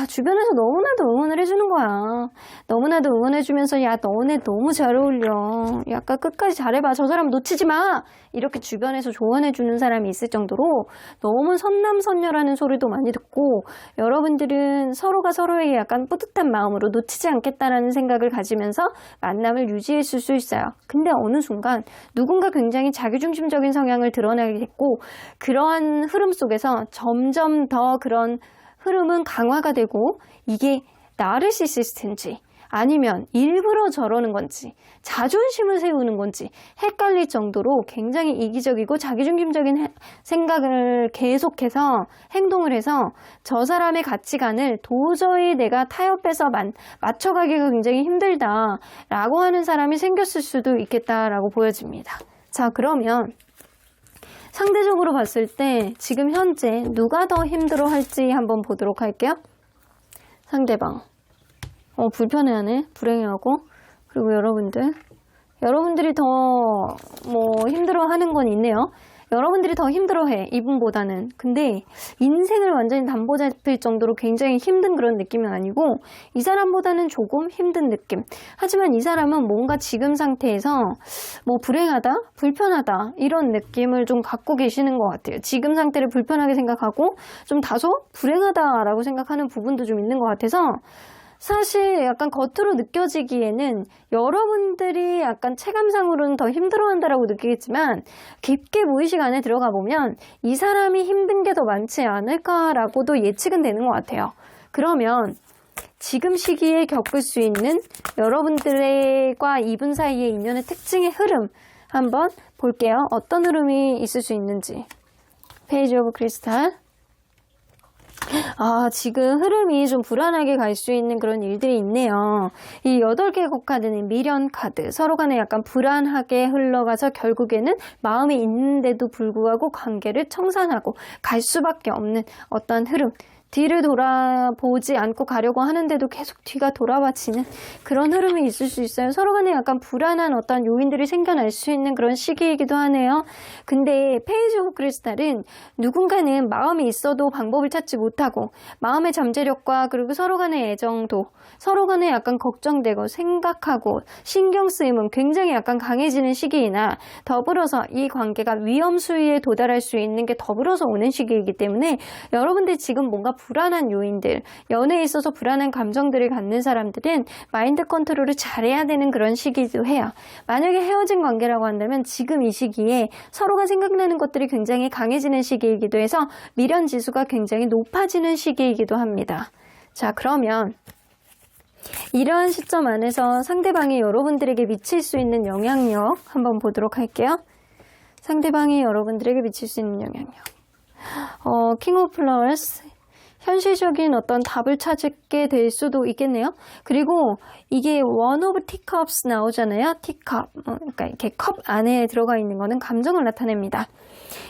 주변에서 너무나도 응원을 해주는 거야. 너무나도 응원해주면서 야, 너네 너무 잘 어울려. 약간 끝까지 잘해봐. 저 사람 놓치지 마. 이렇게 주변에서 조언해주는 사람이 있을 정도로 너무 선남선녀라는 소리도 많이 듣고, 여러분들은 서로가 서로에게 약간 뿌듯한 마음으로 놓치지 않겠다라는 생각을 가지면서 만남을 유지했을 수 있어요. 근데 어느 순간 누군가 굉장히 자기중심적인 성향을 드러내게 됐고, 그러한 흐름 속에서 점점 더 그런 흐름은 강화가 되고, 이게 나르시시스트인지 아니면 일부러 저러는 건지 자존심을 세우는 건지 헷갈릴 정도로 굉장히 이기적이고 자기중심적인 생각을 계속해서 행동을 해서 저 사람의 가치관을 도저히 내가 타협해서 맞춰가기가 굉장히 힘들다라고 하는 사람이 생겼을 수도 있겠다라고 보여집니다. 자, 그러면 상대적으로 봤을 때 지금 현재 누가 더 힘들어 할지 한번 보도록 할게요. 상대방. 불편해하네. 불행해하고. 그리고 여러분들이 더 힘들어하는 건 있네요. 여러분들이 더 힘들어해, 이분보다는. 근데 인생을 완전히 담보 잡힐 정도로 굉장히 힘든 그런 느낌은 아니고, 이 사람보다는 조금 힘든 느낌. 하지만 이 사람은 뭔가 지금 상태에서 불행하다, 불편하다 이런 느낌을 좀 갖고 계시는 것 같아요. 지금 상태를 불편하게 생각하고 좀 다소 불행하다라고 생각하는 부분도 좀 있는 것 같아서, 사실 약간 겉으로 느껴지기에는 여러분들이 약간 체감상으로는 더 힘들어한다라고 느끼겠지만, 깊게 무의식 안에 들어가 보면 이 사람이 힘든 게 더 많지 않을까라고도 예측은 되는 것 같아요. 그러면 지금 시기에 겪을 수 있는 여러분들과 이분 사이의 인연의 특징의 흐름 한번 볼게요. 어떤 흐름이 있을 수 있는지. 페이지 오브 크리스탈. 지금 흐름이 좀 불안하게 갈 수 있는 그런 일들이 있네요. 이 8개 카드는 미련 카드. 서로 간에 약간 불안하게 흘러가서 결국에는 마음이 있는데도 불구하고 관계를 청산하고 갈 수밖에 없는 어떤 흐름. 뒤를 돌아보지 않고 가려고 하는데도 계속 뒤가 돌아와지는 그런 흐름이 있을 수 있어요. 서로 간에 약간 불안한 어떤 요인들이 생겨날 수 있는 그런 시기이기도 하네요. 근데 페이지 오브 크리스탈은 누군가는 마음이 있어도 방법을 찾지 못하고 마음의 잠재력과 그리고 서로 간의 애정도 서로 간에 약간 걱정되고 생각하고 신경 쓰임은 굉장히 약간 강해지는 시기이나 더불어서 이 관계가 위험 수위에 도달할 수 있는 게 더불어서 오는 시기이기 때문에 여러분들 지금 뭔가 불안한 요인들, 연애에 있어서 불안한 감정들을 갖는 사람들은 마인드 컨트롤을 잘해야 되는 그런 시기도 해요. 만약에 헤어진 관계라고 한다면 지금 이 시기에 서로가 생각나는 것들이 굉장히 강해지는 시기이기도 해서 미련 지수가 굉장히 높아지는 시기이기도 합니다. 자, 그러면 이러한 시점 안에서 상대방이 여러분들에게 미칠 수 있는 영향력 한번 보도록 할게요. 상대방이 여러분들에게 미칠 수 있는 영향력. 킹 오브 플라워스. 현실적인 어떤 답을 찾게 될 수도 있겠네요. 그리고 이게 원 오브 티컵스 나오잖아요. 티컵. 그러니까 이렇게 컵 안에 들어가 있는 거는 감정을 나타냅니다.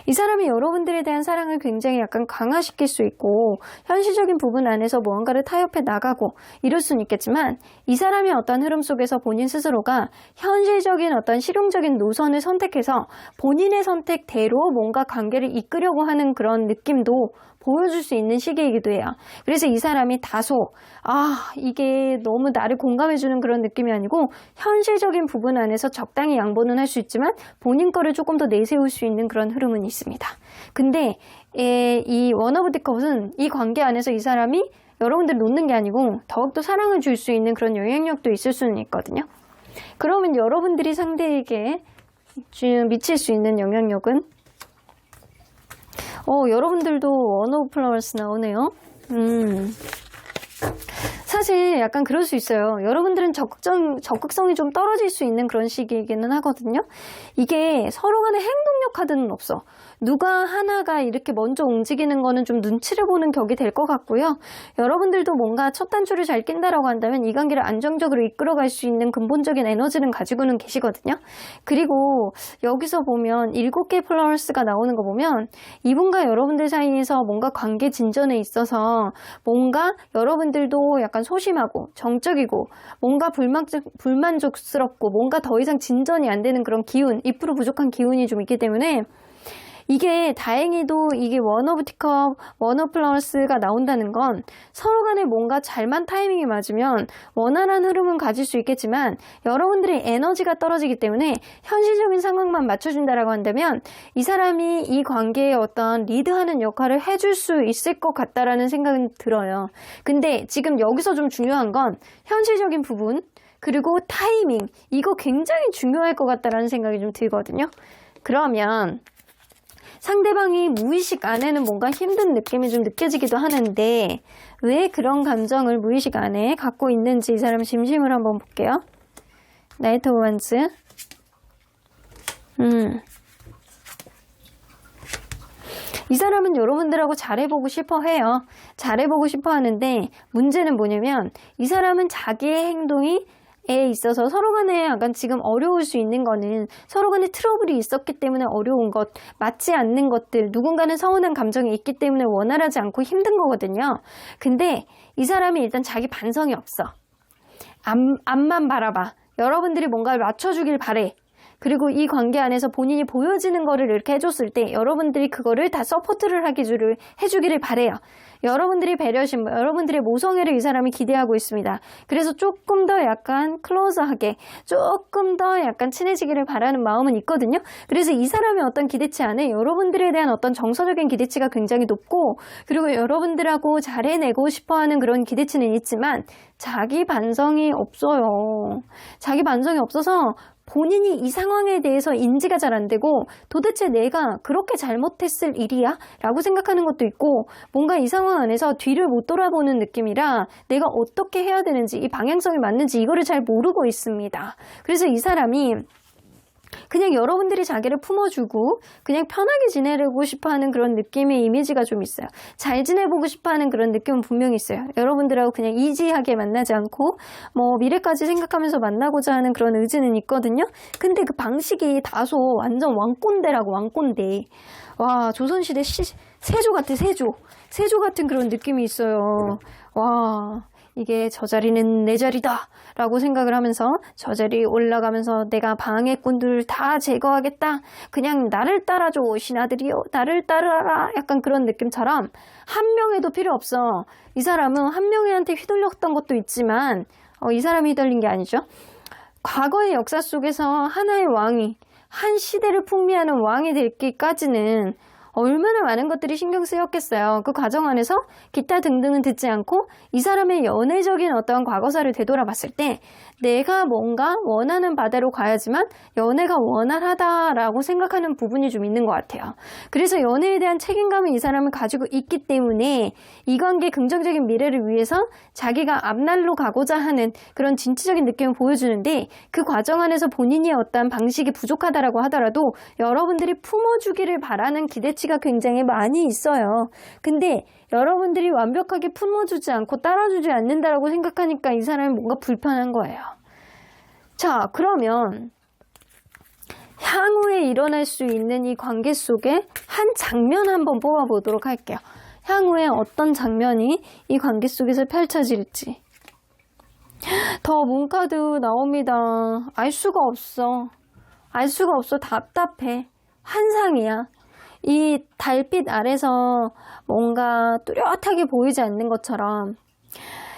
이 사람이 여러분들에 대한 사랑을 굉장히 약간 강화시킬 수 있고 현실적인 부분 안에서 무언가를 타협해 나가고 이럴 수는 있겠지만 이 사람의 어떤 흐름 속에서 본인 스스로가 현실적인 어떤 실용적인 노선을 선택해서 본인의 선택대로 뭔가 관계를 이끌려고 하는 그런 느낌도 보여줄 수 있는 시기이기도 해요. 그래서 이 사람이 다소 이게 너무 나를 공감해주는 그런 느낌이 아니고 현실적인 부분 안에서 적당히 양보는 할 수 있지만 본인 거를 조금 더 내세울 수 있는 그런 흐름은 있습니다. 근데 이 원 오브 디컵은 이 관계 안에서 이 사람이 여러분들 놓는 게 아니고 더욱더 사랑을 줄 수 있는 그런 영향력도 있을 수는 있거든요. 그러면 여러분들이 상대에게 미칠 수 있는 영향력은 여러분들도 원 오브 플라워스 나오네요. 사실 약간 그럴 수 있어요. 여러분들은 적극성이 좀 떨어질 수 있는 그런 시기이기는 하거든요. 이게 서로 간의 행동력 카드는 없어. 누가 하나가 이렇게 먼저 움직이는 거는 좀 눈치를 보는 격이 될 것 같고요. 여러분들도 뭔가 첫 단추를 잘 낀다라고 한다면 이 관계를 안정적으로 이끌어갈 수 있는 근본적인 에너지는 가지고는 계시거든요. 그리고 여기서 보면 7개 플라워스가 나오는 거 보면 이분과 여러분들 사이에서 뭔가 관계 진전에 있어서 뭔가 여러분들도 약간 소심하고 정적이고 뭔가 불만족스럽고 뭔가 더 이상 진전이 안 되는 그런 기운, 2% 부족한 기운이 좀 있기 때문에 이게 다행히도 이게 원 오브 티컵, 원 오브 플라워스가 나온다는 건 서로 간에 뭔가 잘만 타이밍이 맞으면 원활한 흐름은 가질 수 있겠지만 여러분들의 에너지가 떨어지기 때문에 현실적인 상황만 맞춰준다라고 한다면 이 사람이 이 관계에 어떤 리드하는 역할을 해줄 수 있을 것 같다라는 생각은 들어요. 근데 지금 여기서 좀 중요한 건 현실적인 부분 그리고 타이밍 이거 굉장히 중요할 것 같다라는 생각이 좀 들거든요. 그러면 상대방이 무의식 안에는 뭔가 힘든 느낌이 좀 느껴지기도 하는데 왜 그런 감정을 무의식 안에 갖고 있는지 이 사람 심심을 한번 볼게요. 나이트 오브 원스. 이 사람은 여러분들하고 잘해보고 싶어 해요. 잘해보고 싶어 하는데 문제는 뭐냐면 이 사람은 자기의 행동이 에 있어서 서로 간에 약간 지금 어려울 수 있는 거는 서로 간에 트러블이 있었기 때문에 어려운 것, 맞지 않는 것들, 누군가는 서운한 감정이 있기 때문에 원활하지 않고 힘든 거거든요. 근데 이 사람이 일단 자기 반성이 없어. 앞만 바라봐. 여러분들이 뭔가를 맞춰주길 바래. 그리고 이 관계 안에서 본인이 보여지는 거를 이렇게 해줬을 때 여러분들이 그거를 다 서포트를 해주기를 바래요. 여러분들이 배려심, 여러분들의 모성애를 이 사람이 기대하고 있습니다. 그래서 조금 더 약간 클로즈하게, 조금 더 약간 친해지기를 바라는 마음은 있거든요. 그래서 이 사람의 어떤 기대치 안에 여러분들에 대한 어떤 정서적인 기대치가 굉장히 높고 그리고 여러분들하고 잘해내고 싶어하는 그런 기대치는 있지만 자기 반성이 없어요. 자기 반성이 없어서 본인이 이 상황에 대해서 인지가 잘 안 되고 도대체 내가 그렇게 잘못했을 일이야? 라고 생각하는 것도 있고 뭔가 이 상황 안에서 뒤를 못 돌아보는 느낌이라 내가 어떻게 해야 되는지 이 방향성이 맞는지 이거를 잘 모르고 있습니다. 그래서 이 사람이 그냥 여러분들이 자기를 품어주고 그냥 편하게 지내려고 싶어하는 그런 느낌의 이미지가 좀 있어요. 잘 지내보고 싶어하는 그런 느낌은 분명히 있어요. 여러분들하고 그냥 이지하게 만나지 않고 뭐 미래까지 생각하면서 만나고자 하는 그런 의지는 있거든요. 근데 그 방식이 다소 완전 왕꼰대라고, 왕꼰대. 와, 조선시대 세조 같아, 세조. 세조 같은 그런 느낌이 있어요. 와, 이게 저 자리는 내 자리다 라고 생각을 하면서 저 자리 올라가면서 내가 방해꾼들 다 제거하겠다. 그냥 나를 따라줘, 신하들이요. 나를 따르라. 약간 그런 느낌처럼 한 명에도 필요 없어. 이 사람은 한 명한테 휘둘렸던 것도 있지만 이 사람이 휘둘린 게 아니죠. 과거의 역사 속에서 하나의 왕이 한 시대를 풍미하는 왕이 되기까지는 얼마나 많은 것들이 신경 쓰였겠어요. 그 과정 안에서 기타 등등은 듣지 않고 이 사람의 연애적인 어떤 과거사를 되돌아봤을 때 내가 뭔가 원하는 바대로 가야지만 연애가 원활하다라고 생각하는 부분이 좀 있는 것 같아요. 그래서 연애에 대한 책임감을 이 사람은 가지고 있기 때문에 이 관계의 긍정적인 미래를 위해서 자기가 앞날로 가고자 하는 그런 진취적인 느낌을 보여주는데 그 과정 안에서 본인이 어떤 방식이 부족하다라고 하더라도 여러분들이 품어주기를 바라는 기대치가 굉장히 많이 있어요. 근데 여러분들이 완벽하게 품어주지 않고 따라주지 않는다라고 생각하니까 이 사람이 뭔가 불편한 거예요. 자, 그러면 향후에 일어날 수 있는 이 관계 속에 한 장면 한번 뽑아보도록 할게요. 향후에 어떤 장면이 이 관계 속에서 펼쳐질지. 더 문카드 나옵니다. 알 수가 없어. 알 수가 없어. 답답해. 환상이야. 이 달빛 아래서 뭔가 뚜렷하게 보이지 않는 것처럼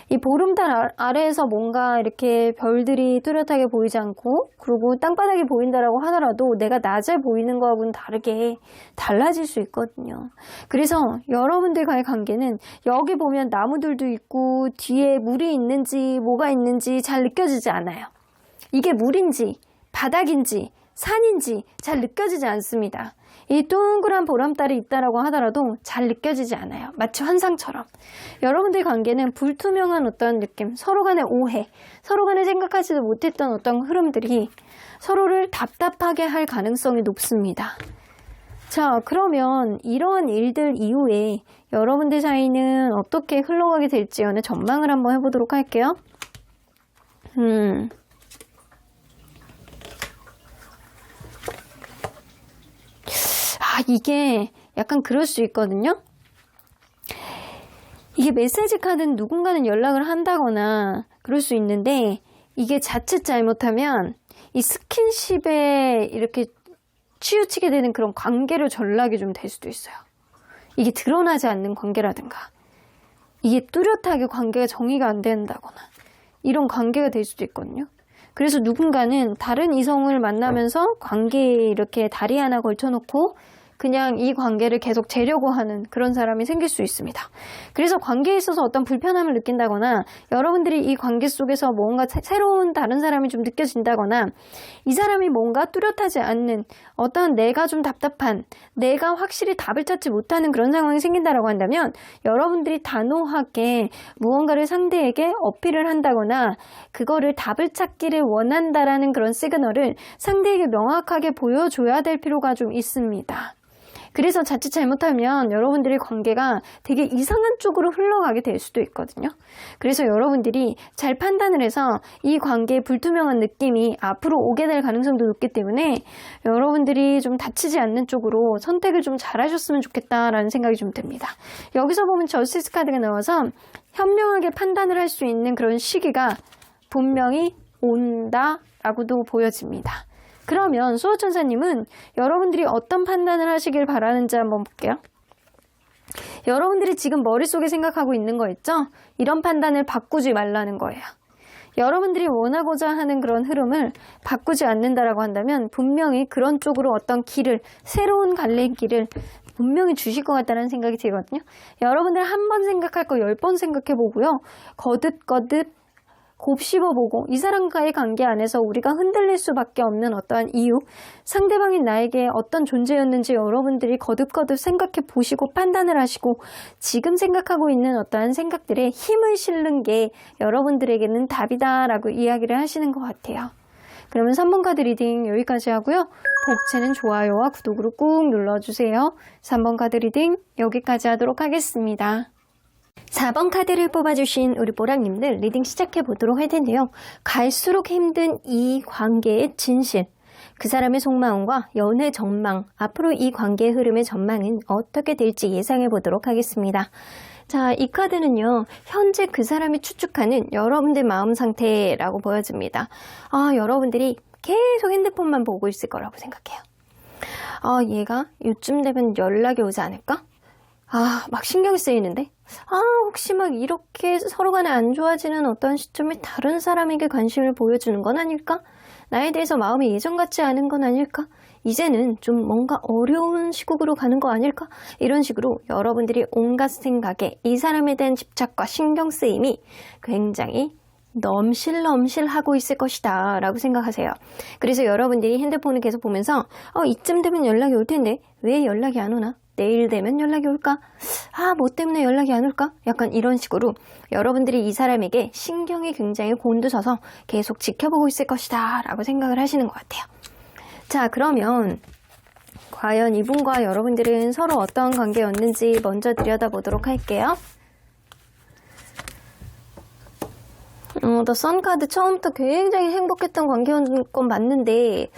이 보름달 아래에서 뭔가 이렇게 별들이 뚜렷하게 보이지 않고 그리고 땅바닥이 보인다라고 하더라도 내가 낮에 보이는 거하고는 다르게 달라질 수 있거든요. 그래서 여러분들과의 관계는 여기 보면 나무들도 있고 뒤에 물이 있는지 뭐가 있는지 잘 느껴지지 않아요. 이게 물인지 바닥인지 산인지 잘 느껴지지 않습니다. 이 동그란 보람달이 있다라고 하더라도 잘 느껴지지 않아요. 마치 환상처럼. 여러분들 관계는 불투명한 어떤 느낌, 서로 간의 오해, 서로 간에 생각하지도 못했던 어떤 흐름들이 서로를 답답하게 할 가능성이 높습니다. 자, 그러면 이러한 일들 이후에 여러분들 사이는 어떻게 흘러가게 될지 오늘 전망을 한번 해보도록 할게요. 이게 약간 그럴 수 있거든요. 이게 메시지 카드는 누군가는 연락을 한다거나 그럴 수 있는데 이게 자칫 잘못하면 이 스킨십에 이렇게 치우치게 되는 그런 관계로 전락이 좀 될 수도 있어요. 이게 드러나지 않는 관계라든가 이게 뚜렷하게 관계가 정의가 안 된다거나 이런 관계가 될 수도 있거든요. 그래서 누군가는 다른 이성을 만나면서 관계에 이렇게 다리 하나 걸쳐놓고 그냥 이 관계를 계속 재려고 하는 그런 사람이 생길 수 있습니다. 그래서 관계에 있어서 어떤 불편함을 느낀다거나 여러분들이 이 관계 속에서 뭔가 새로운 다른 사람이 좀 느껴진다거나 이 사람이 뭔가 뚜렷하지 않는 어떤 내가 좀 답답한 내가 확실히 답을 찾지 못하는 그런 상황이 생긴다라고 한다면 여러분들이 단호하게 무언가를 상대에게 어필을 한다거나 그거를 답을 찾기를 원한다라는 그런 시그널을 상대에게 명확하게 보여줘야 될 필요가 좀 있습니다. 그래서 자칫 잘못하면 여러분들의 관계가 되게 이상한 쪽으로 흘러가게 될 수도 있거든요. 그래서 여러분들이 잘 판단을 해서 이 관계의 불투명한 느낌이 앞으로 오게 될 가능성도 높기 때문에 여러분들이 좀 다치지 않는 쪽으로 선택을 좀 잘하셨으면 좋겠다라는 생각이 좀 듭니다. 여기서 보면 저스티스 카드가 나와서 현명하게 판단을 할 수 있는 그런 시기가 분명히 온다라고도 보여집니다. 그러면 수호천사님은 여러분들이 어떤 판단을 하시길 바라는지 한번 볼게요. 여러분들이 지금 머릿속에 생각하고 있는 거 있죠? 이런 판단을 바꾸지 말라는 거예요. 여러분들이 원하고자 하는 그런 흐름을 바꾸지 않는다라고 한다면 분명히 그런 쪽으로 어떤 길을, 새로운 갈래길을 분명히 주실 것 같다는 생각이 들거든요. 여러분들 한 번 생각할 거 10번 생각해보고요. 거듭거듭 곱씹어보고 이 사람과의 관계 안에서 우리가 흔들릴 수밖에 없는 어떠한 이유, 상대방이 나에게 어떤 존재였는지 여러분들이 거듭거듭 생각해 보시고 판단을 하시고 지금 생각하고 있는 어떠한 생각들에 힘을 실는 게 여러분들에게는 답이다라고 이야기를 하시는 것 같아요. 그러면 3번 카드 리딩 여기까지 하고요. 복채는 좋아요와 구독으로 꾹 눌러주세요. 3번 카드 리딩 여기까지 하도록 하겠습니다. 4번 카드를 뽑아주신 우리 보랑님들 리딩 시작해 보도록 할 텐데요. 갈수록 힘든 이 관계의 진실, 그 사람의 속마음과 연애 전망, 앞으로 이 관계의 흐름의 전망은 어떻게 될지 예상해 보도록 하겠습니다. 자, 이 카드는요, 현재 그 사람이 추측하는 여러분들 마음 상태라고 보여집니다. 여러분들이 계속 핸드폰만 보고 있을 거라고 생각해요. 얘가 요쯤 되면 연락이 오지 않을까? 막 신경 쓰이는데? 혹시 막 이렇게 서로 간에 안 좋아지는 어떤 시점에 다른 사람에게 관심을 보여주는 건 아닐까? 나에 대해서 마음이 예전 같지 않은 건 아닐까? 이제는 좀 뭔가 어려운 시국으로 가는 거 아닐까? 이런 식으로 여러분들이 온갖 생각에 이 사람에 대한 집착과 신경 쓰임이 굉장히 넘실넘실하고 있을 것이다 라고 생각하세요. 그래서 여러분들이 핸드폰을 계속 보면서 이쯤 되면 연락이 올 텐데 왜 연락이 안 오나? 내일 되면 연락이 올까? 뭐 때문에 연락이 안 올까? 약간 이런 식으로 여러분들이 이 사람에게 신경이 굉장히 곤두서서 계속 지켜보고 있을 것이다 라고 생각을 하시는 것 같아요. 자, 그러면 과연 이분과 여러분들은 서로 어떤 관계였는지 먼저 들여다보도록 할게요. 더 선 카드 처음부터 굉장히 행복했던 관계였던 건 맞는데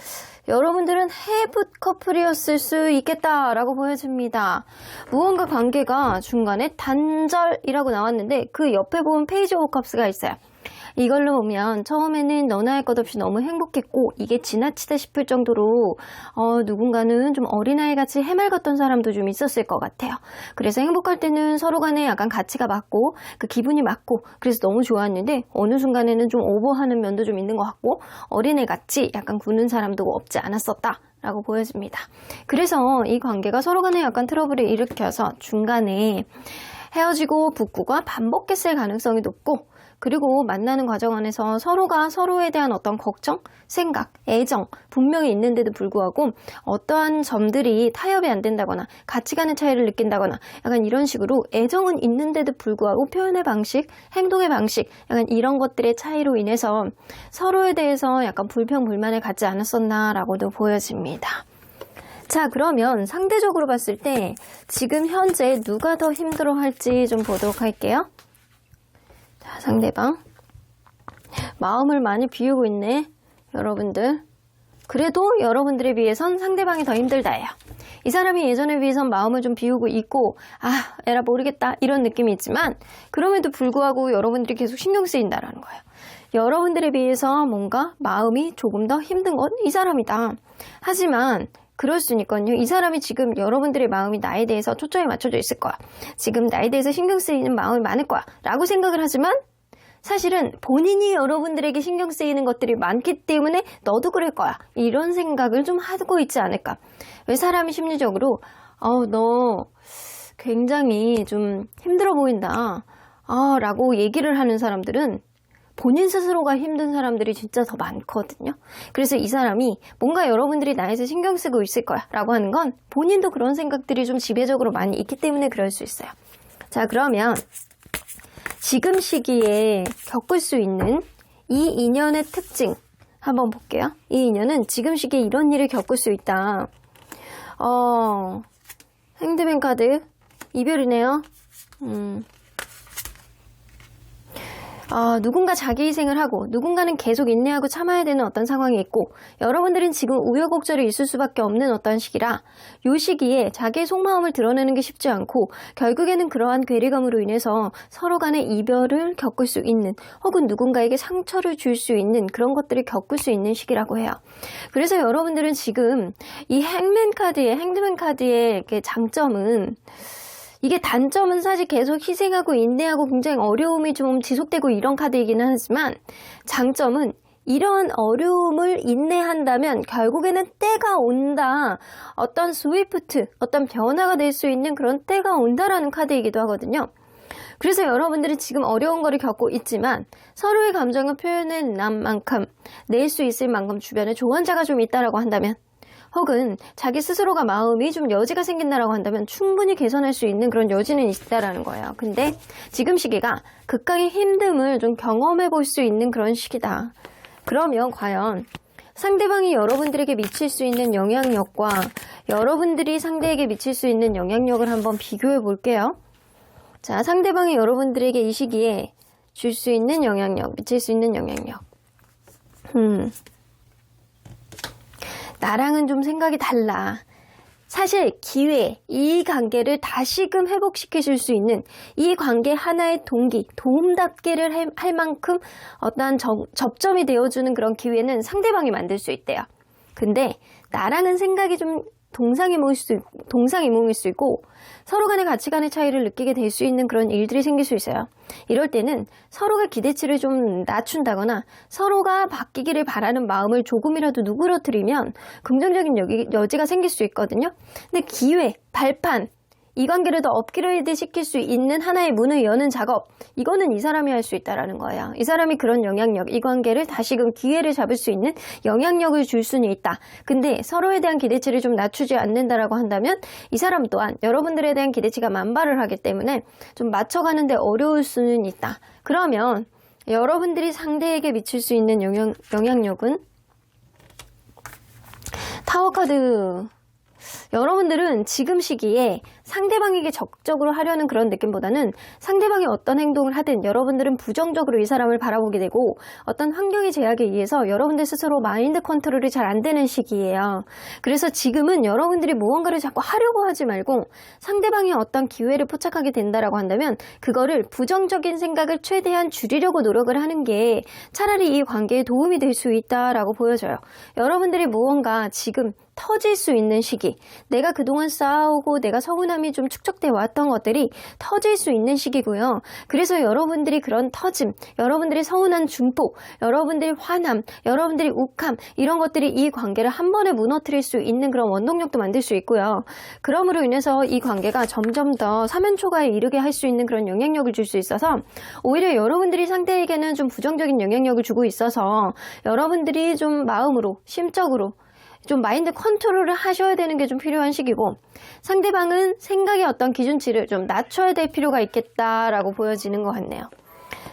여러분들은 해붓 커플이었을 수 있겠다라고 보여집니다. 무언가 관계가 중간에 단절이라고 나왔는데 그 옆에 보면 페이지 오브 컵스가 있어요. 이걸로 보면 처음에는 너나 할 것 없이 너무 행복했고 이게 지나치다 싶을 정도로 누군가는 좀 어린아이같이 해맑았던 사람도 좀 있었을 것 같아요. 그래서 행복할 때는 서로 간에 약간 가치가 맞고 그 기분이 맞고 그래서 너무 좋았는데 어느 순간에는 좀 오버하는 면도 좀 있는 것 같고 어린애같이 약간 구는 사람도 없지 않았었다 라고 보여집니다. 그래서 이 관계가 서로 간에 약간 트러블을 일으켜서 중간에 헤어지고 붓고가 반복했을 가능성이 높고 그리고 만나는 과정 안에서 서로가 서로에 대한 어떤 걱정, 생각, 애정 분명히 있는데도 불구하고 어떠한 점들이 타협이 안 된다거나 가치관의 차이를 느낀다거나 약간 이런 식으로 애정은 있는데도 불구하고 표현의 방식, 행동의 방식 약간 이런 것들의 차이로 인해서 서로에 대해서 약간 불평불만을 갖지 않았었나라고도 보여집니다. 자, 그러면 상대적으로 봤을 때 지금 현재 누가 더 힘들어할지 좀 보도록 할게요. 자, 상대방 마음을 많이 비우고 있네 여러분들. 그래도 여러분들에 비해선 상대방이 더 힘들다예요. 이 사람이 예전에 비해선 마음을 좀 비우고 있고 에라 모르겠다 이런 느낌이 있지만 그럼에도 불구하고 여러분들이 계속 신경 쓰인다라는 거예요. 여러분들에 비해서 뭔가 마음이 조금 더 힘든 건 이 사람이다. 하지만 그럴 수 있으니까요. 이 사람이 지금 여러분들의 마음이 나에 대해서 초점이 맞춰져 있을 거야. 지금 나에 대해서 신경 쓰이는 마음이 많을 거야. 라고 생각을 하지만 사실은 본인이 여러분들에게 신경 쓰이는 것들이 많기 때문에 너도 그럴 거야. 이런 생각을 좀 하고 있지 않을까. 왜 사람이 심리적으로 너 굉장히 좀 힘들어 보인다. 라고 얘기를 하는 사람들은 본인 스스로가 힘든 사람들이 진짜 더 많거든요. 그래서 이 사람이 뭔가 여러분들이 나에서 신경 쓰고 있을 거야 라고 하는 건 본인도 그런 생각들이 좀 지배적으로 많이 있기 때문에 그럴 수 있어요. 자, 그러면 지금 시기에 겪을 수 있는 이 인연의 특징 한번 볼게요. 이 인연은 지금 시기에 이런 일을 겪을 수 있다. 핸드맨 카드 이별이네요. 누군가 자기 희생을 하고 누군가는 계속 인내하고 참아야 되는 어떤 상황이 있고 여러분들은 지금 우여곡절이 있을 수밖에 없는 어떤 시기라 이 시기에 자기의 속마음을 드러내는 게 쉽지 않고 결국에는 그러한 괴리감으로 인해서 서로 간의 이별을 겪을 수 있는 혹은 누군가에게 상처를 줄 수 있는 그런 것들을 겪을 수 있는 시기라고 해요. 그래서 여러분들은 지금 이 핸드맨 카드의 장점은 이게 단점은 사실 계속 희생하고 인내하고 굉장히 어려움이 좀 지속되고 이런 카드이기는 하지만 장점은 이런 어려움을 인내한다면 결국에는 때가 온다. 어떤 스위프트, 어떤 변화가 될 수 있는 그런 때가 온다라는 카드이기도 하거든요. 그래서 여러분들이 지금 어려운 거를 겪고 있지만 서로의 감정을 표현해낸 만큼 낼 수 있을 만큼 주변에 조언자가 좀 있다라고 한다면 혹은 자기 스스로가 마음이 좀 여지가 생긴다라고 한다면 충분히 개선할 수 있는 그런 여지는 있다라는 거예요. 근데 지금 시기가 극강의 힘듦을 좀 경험해 볼 수 있는 그런 시기다. 그러면 과연 상대방이 여러분들에게 미칠 수 있는 영향력과 여러분들이 상대에게 미칠 수 있는 영향력을 한번 비교해 볼게요. 자, 상대방이 여러분들에게 이 시기에 줄 수 있는 영향력, 미칠 수 있는 영향력. 나랑은 좀 생각이 달라. 사실 기회, 이 관계를 다시금 회복시키실 수 있는 이 관계 하나의 동기, 도움닫기를 할 만큼 어떠한 접점이 되어주는 그런 기회는 상대방이 만들 수 있대요. 근데 나랑은 생각이 좀 동상이몽일 수 있고 서로 간의 가치관의 차이를 느끼게 될 수 있는 그런 일들이 생길 수 있어요. 이럴 때는 서로가 기대치를 좀 낮춘다거나 서로가 바뀌기를 바라는 마음을 조금이라도 누그러뜨리면 긍정적인 여지가 생길 수 있거든요. 근데 기회, 발판, 이 관계를 더 업그레이드 시킬 수 있는 하나의 문을 여는 작업, 이거는 이 사람이 할 수 있다라는 거예요. 이 사람이 그런 영향력, 이 관계를 다시금 기회를 잡을 수 있는 영향력을 줄 수는 있다. 근데 서로에 대한 기대치를 좀 낮추지 않는다라고 한다면 이 사람 또한 여러분들에 대한 기대치가 만발을 하기 때문에 좀 맞춰가는데 어려울 수는 있다. 그러면 여러분들이 상대에게 미칠 수 있는 영향력은 타워 카드. 여러분들은 지금 시기에 상대방에게 적극적으로 하려는 그런 느낌보다는 상대방이 어떤 행동을 하든 여러분들은 부정적으로 이 사람을 바라보게 되고 어떤 환경의 제약에 의해서 여러분들 스스로 마인드 컨트롤이 잘 안 되는 시기예요. 그래서 지금은 여러분들이 무언가를 자꾸 하려고 하지 말고 상대방이 어떤 기회를 포착하게 된다라고 한다면 그거를 부정적인 생각을 최대한 줄이려고 노력을 하는 게 차라리 이 관계에 도움이 될 수 있다라고 보여져요. 여러분들이 무언가 지금 터질 수 있는 시기, 내가 그동안 쌓아오고 내가 서운함이 좀 축적돼 왔던 것들이 터질 수 있는 시기고요. 그래서 여러분들이 그런 터짐, 여러분들이 서운한 중폭, 여러분들이 화남, 여러분들이 욱함, 이런 것들이 이 관계를 한 번에 무너뜨릴 수 있는 그런 원동력도 만들 수 있고요. 그럼으로 인해서 이 관계가 점점 더 사면초가에 이르게 할 수 있는 그런 영향력을 줄 수 있어서 오히려 여러분들이 상대에게는 좀 부정적인 영향력을 주고 있어서 여러분들이 좀 마음으로, 심적으로 좀 마인드 컨트롤을 하셔야 되는 게 좀 필요한 시기고 상대방은 생각의 어떤 기준치를 좀 낮춰야 될 필요가 있겠다라고 보여지는 것 같네요.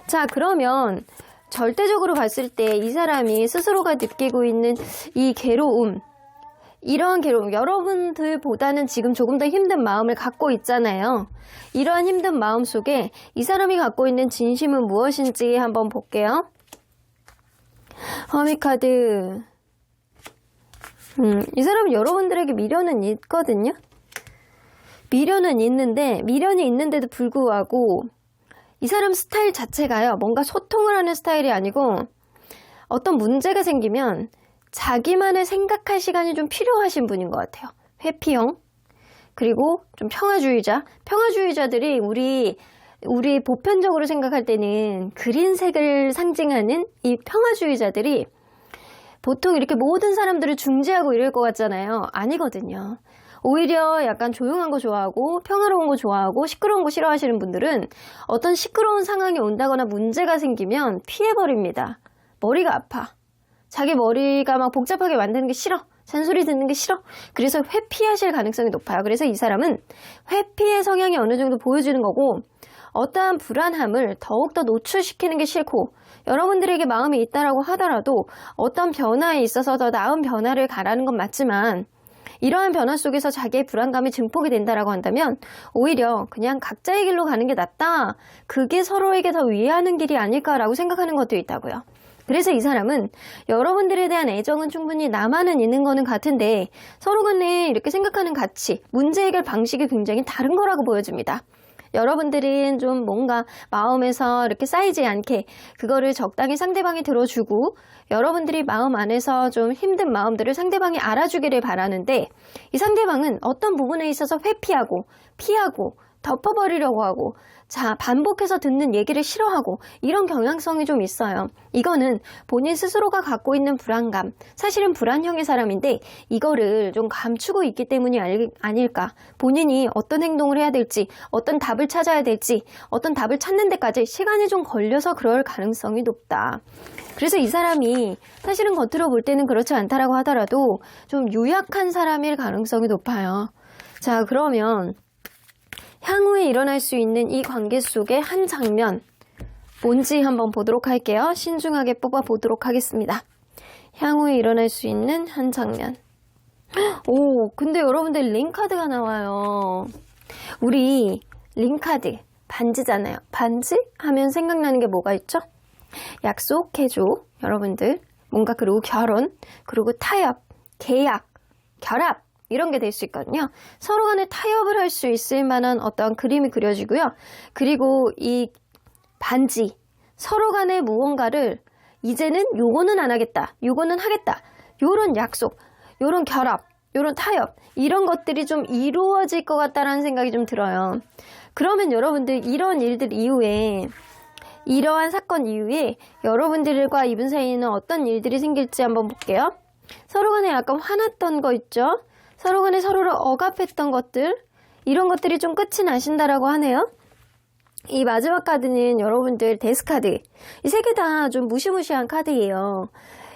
자, 그러면 절대적으로 봤을 때 이 사람이 스스로가 느끼고 있는 이 괴로움, 이러한 괴로움, 여러분들보다는 지금 조금 더 힘든 마음을 갖고 있잖아요. 이러한 힘든 마음 속에 이 사람이 갖고 있는 진심은 무엇인지 한번 볼게요. 허미카드. 이 사람은 여러분들에게 미련은 있거든요. 미련은 있는데 미련이 있는데도 불구하고 이 사람 스타일 자체가요. 뭔가 소통을 하는 스타일이 아니고 어떤 문제가 생기면 자기만의 생각할 시간이 좀 필요하신 분인 것 같아요. 회피형. 그리고 좀 평화주의자. 평화주의자들이 우리 보편적으로 생각할 때는 그린색을 상징하는 이 평화주의자들이 보통 이렇게 모든 사람들을 중재하고 이럴 것 같잖아요. 아니거든요. 오히려 약간 조용한 거 좋아하고 평화로운 거 좋아하고 시끄러운 거 싫어하시는 분들은 어떤 시끄러운 상황이 온다거나 문제가 생기면 피해버립니다. 머리가 아파. 자기 머리가 막 복잡하게 만드는 게 싫어. 잔소리 듣는 게 싫어. 그래서 회피하실 가능성이 높아요. 그래서 이 사람은 회피의 성향이 어느 정도 보여주는 거고 어떠한 불안함을 더욱더 노출시키는 게 싫고 여러분들에게 마음이 있다라고 하더라도 어떤 변화에 있어서 더 나은 변화를 가라는 건 맞지만 이러한 변화 속에서 자기의 불안감이 증폭이 된다라고 한다면 오히려 그냥 각자의 길로 가는 게 낫다. 그게 서로에게 더 위하는 길이 아닐까라고 생각하는 것도 있다고요. 그래서 이 사람은 여러분들에 대한 애정은 충분히 나만은 있는 거는 같은데 서로 간에 이렇게 생각하는 가치, 문제 해결 방식이 굉장히 다른 거라고 보여집니다. 여러분들은 좀 뭔가 마음에서 이렇게 쌓이지 않게 그거를 적당히 상대방이 들어주고 여러분들이 마음 안에서 좀 힘든 마음들을 상대방이 알아주기를 바라는데 이 상대방은 어떤 부분에 있어서 회피하고 피하고 덮어버리려고 하고 자 반복해서 듣는 얘기를 싫어하고 이런 경향성이 좀 있어요. 이거는 본인 스스로가 갖고 있는 불안감, 사실은 불안형의 사람인데 이거를 좀 감추고 있기 때문이 아닐까. 본인이 어떤 행동을 해야 될지, 어떤 답을 찾아야 될지, 어떤 답을 찾는 데까지 시간이 좀 걸려서 그럴 가능성이 높다. 그래서 이 사람이 사실은 겉으로 볼 때는 그렇지 않다라고 하더라도 좀 유약한 사람일 가능성이 높아요. 자, 그러면 향후에 일어날 수 있는 이 관계 속의 한 장면 뭔지 한번 보도록 할게요. 신중하게 뽑아보도록 하겠습니다. 향후에 일어날 수 있는 한 장면. 오, 근데 여러분들 링카드가 나와요. 우리 링카드 반지잖아요. 반지 하면 생각나는 게 뭐가 있죠? 약속해줘. 여러분들 뭔가, 그리고 결혼, 그리고 타협, 계약, 결합, 이런 게 될 수 있거든요. 서로 간에 타협을 할 수 있을 만한 어떤 그림이 그려지고요. 그리고 이 반지, 서로 간에 무언가를 이제는 요거는 안 하겠다, 요거는 하겠다, 요런 약속, 요런 결합, 요런 타협, 이런 것들이 좀 이루어질 것 같다라는 생각이 좀 들어요. 그러면 여러분들 이런 일들 이후에, 이러한 사건 이후에 여러분들과 이분 사이에는 어떤 일들이 생길지 한번 볼게요. 서로 간에 약간 화났던 거 있죠? 서로 간에 서로를 억압했던 것들, 이런 것들이 좀 끝이 나신다라고 하네요. 이 마지막 카드는 여러분들 데스카드, 이 세 개 다 좀 무시무시한 카드예요.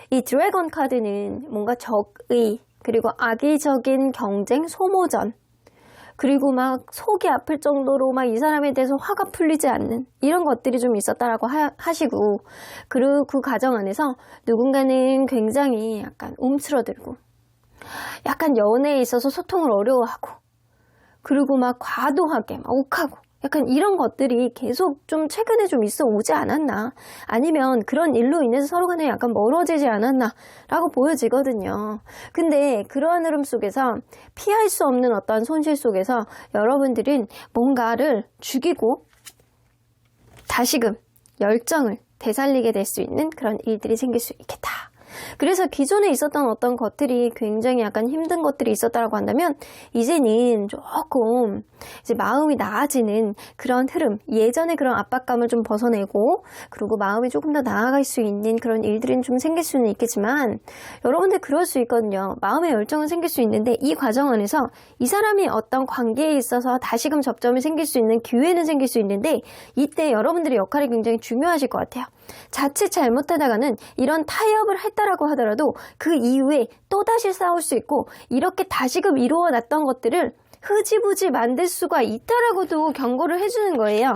이 드래곤 카드는 뭔가 적의, 그리고 악의적인 경쟁, 소모전, 그리고 막 속이 아플 정도로 막 이 사람에 대해서 화가 풀리지 않는 이런 것들이 좀 있었다라고 하시고, 그리고 그 과정 안에서 누군가는 굉장히 약간 움츠러들고, 약간 연애에 있어서 소통을 어려워하고, 그리고 막 과도하게 막 욱하고, 약간 이런 것들이 계속 좀 최근에 좀 있어 오지 않았나, 아니면 그런 일로 인해서 서로 간에 약간 멀어지지 않았나 라고 보여지거든요. 근데 그러한 흐름 속에서 피할 수 없는 어떤 손실 속에서 여러분들은 뭔가를 죽이고 다시금 열정을 되살리게 될 수 있는 그런 일들이 생길 수 있겠다. 그래서 기존에 있었던 어떤 것들이 굉장히 약간 힘든 것들이 있었다고 한다면, 이제는 조금 이제 마음이 나아지는 그런 흐름, 예전의 그런 압박감을 좀 벗어내고, 그리고 마음이 조금 더 나아갈 수 있는 그런 일들은 좀 생길 수는 있겠지만, 여러분들 그럴 수 있거든요. 마음의 열정은 생길 수 있는데 이 과정 안에서 이 사람이 어떤 관계에 있어서 다시금 접점이 생길 수 있는 기회는 생길 수 있는데, 이때 여러분들의 역할이 굉장히 중요하실 것 같아요. 자칫 잘못하다가는 이런 타협을 했다라고 하더라도 그 이후에 또다시 싸울 수 있고, 이렇게 다시금 이루어놨던 것들을 흐지부지 만들 수가 있다라고도 경고를 해주는 거예요.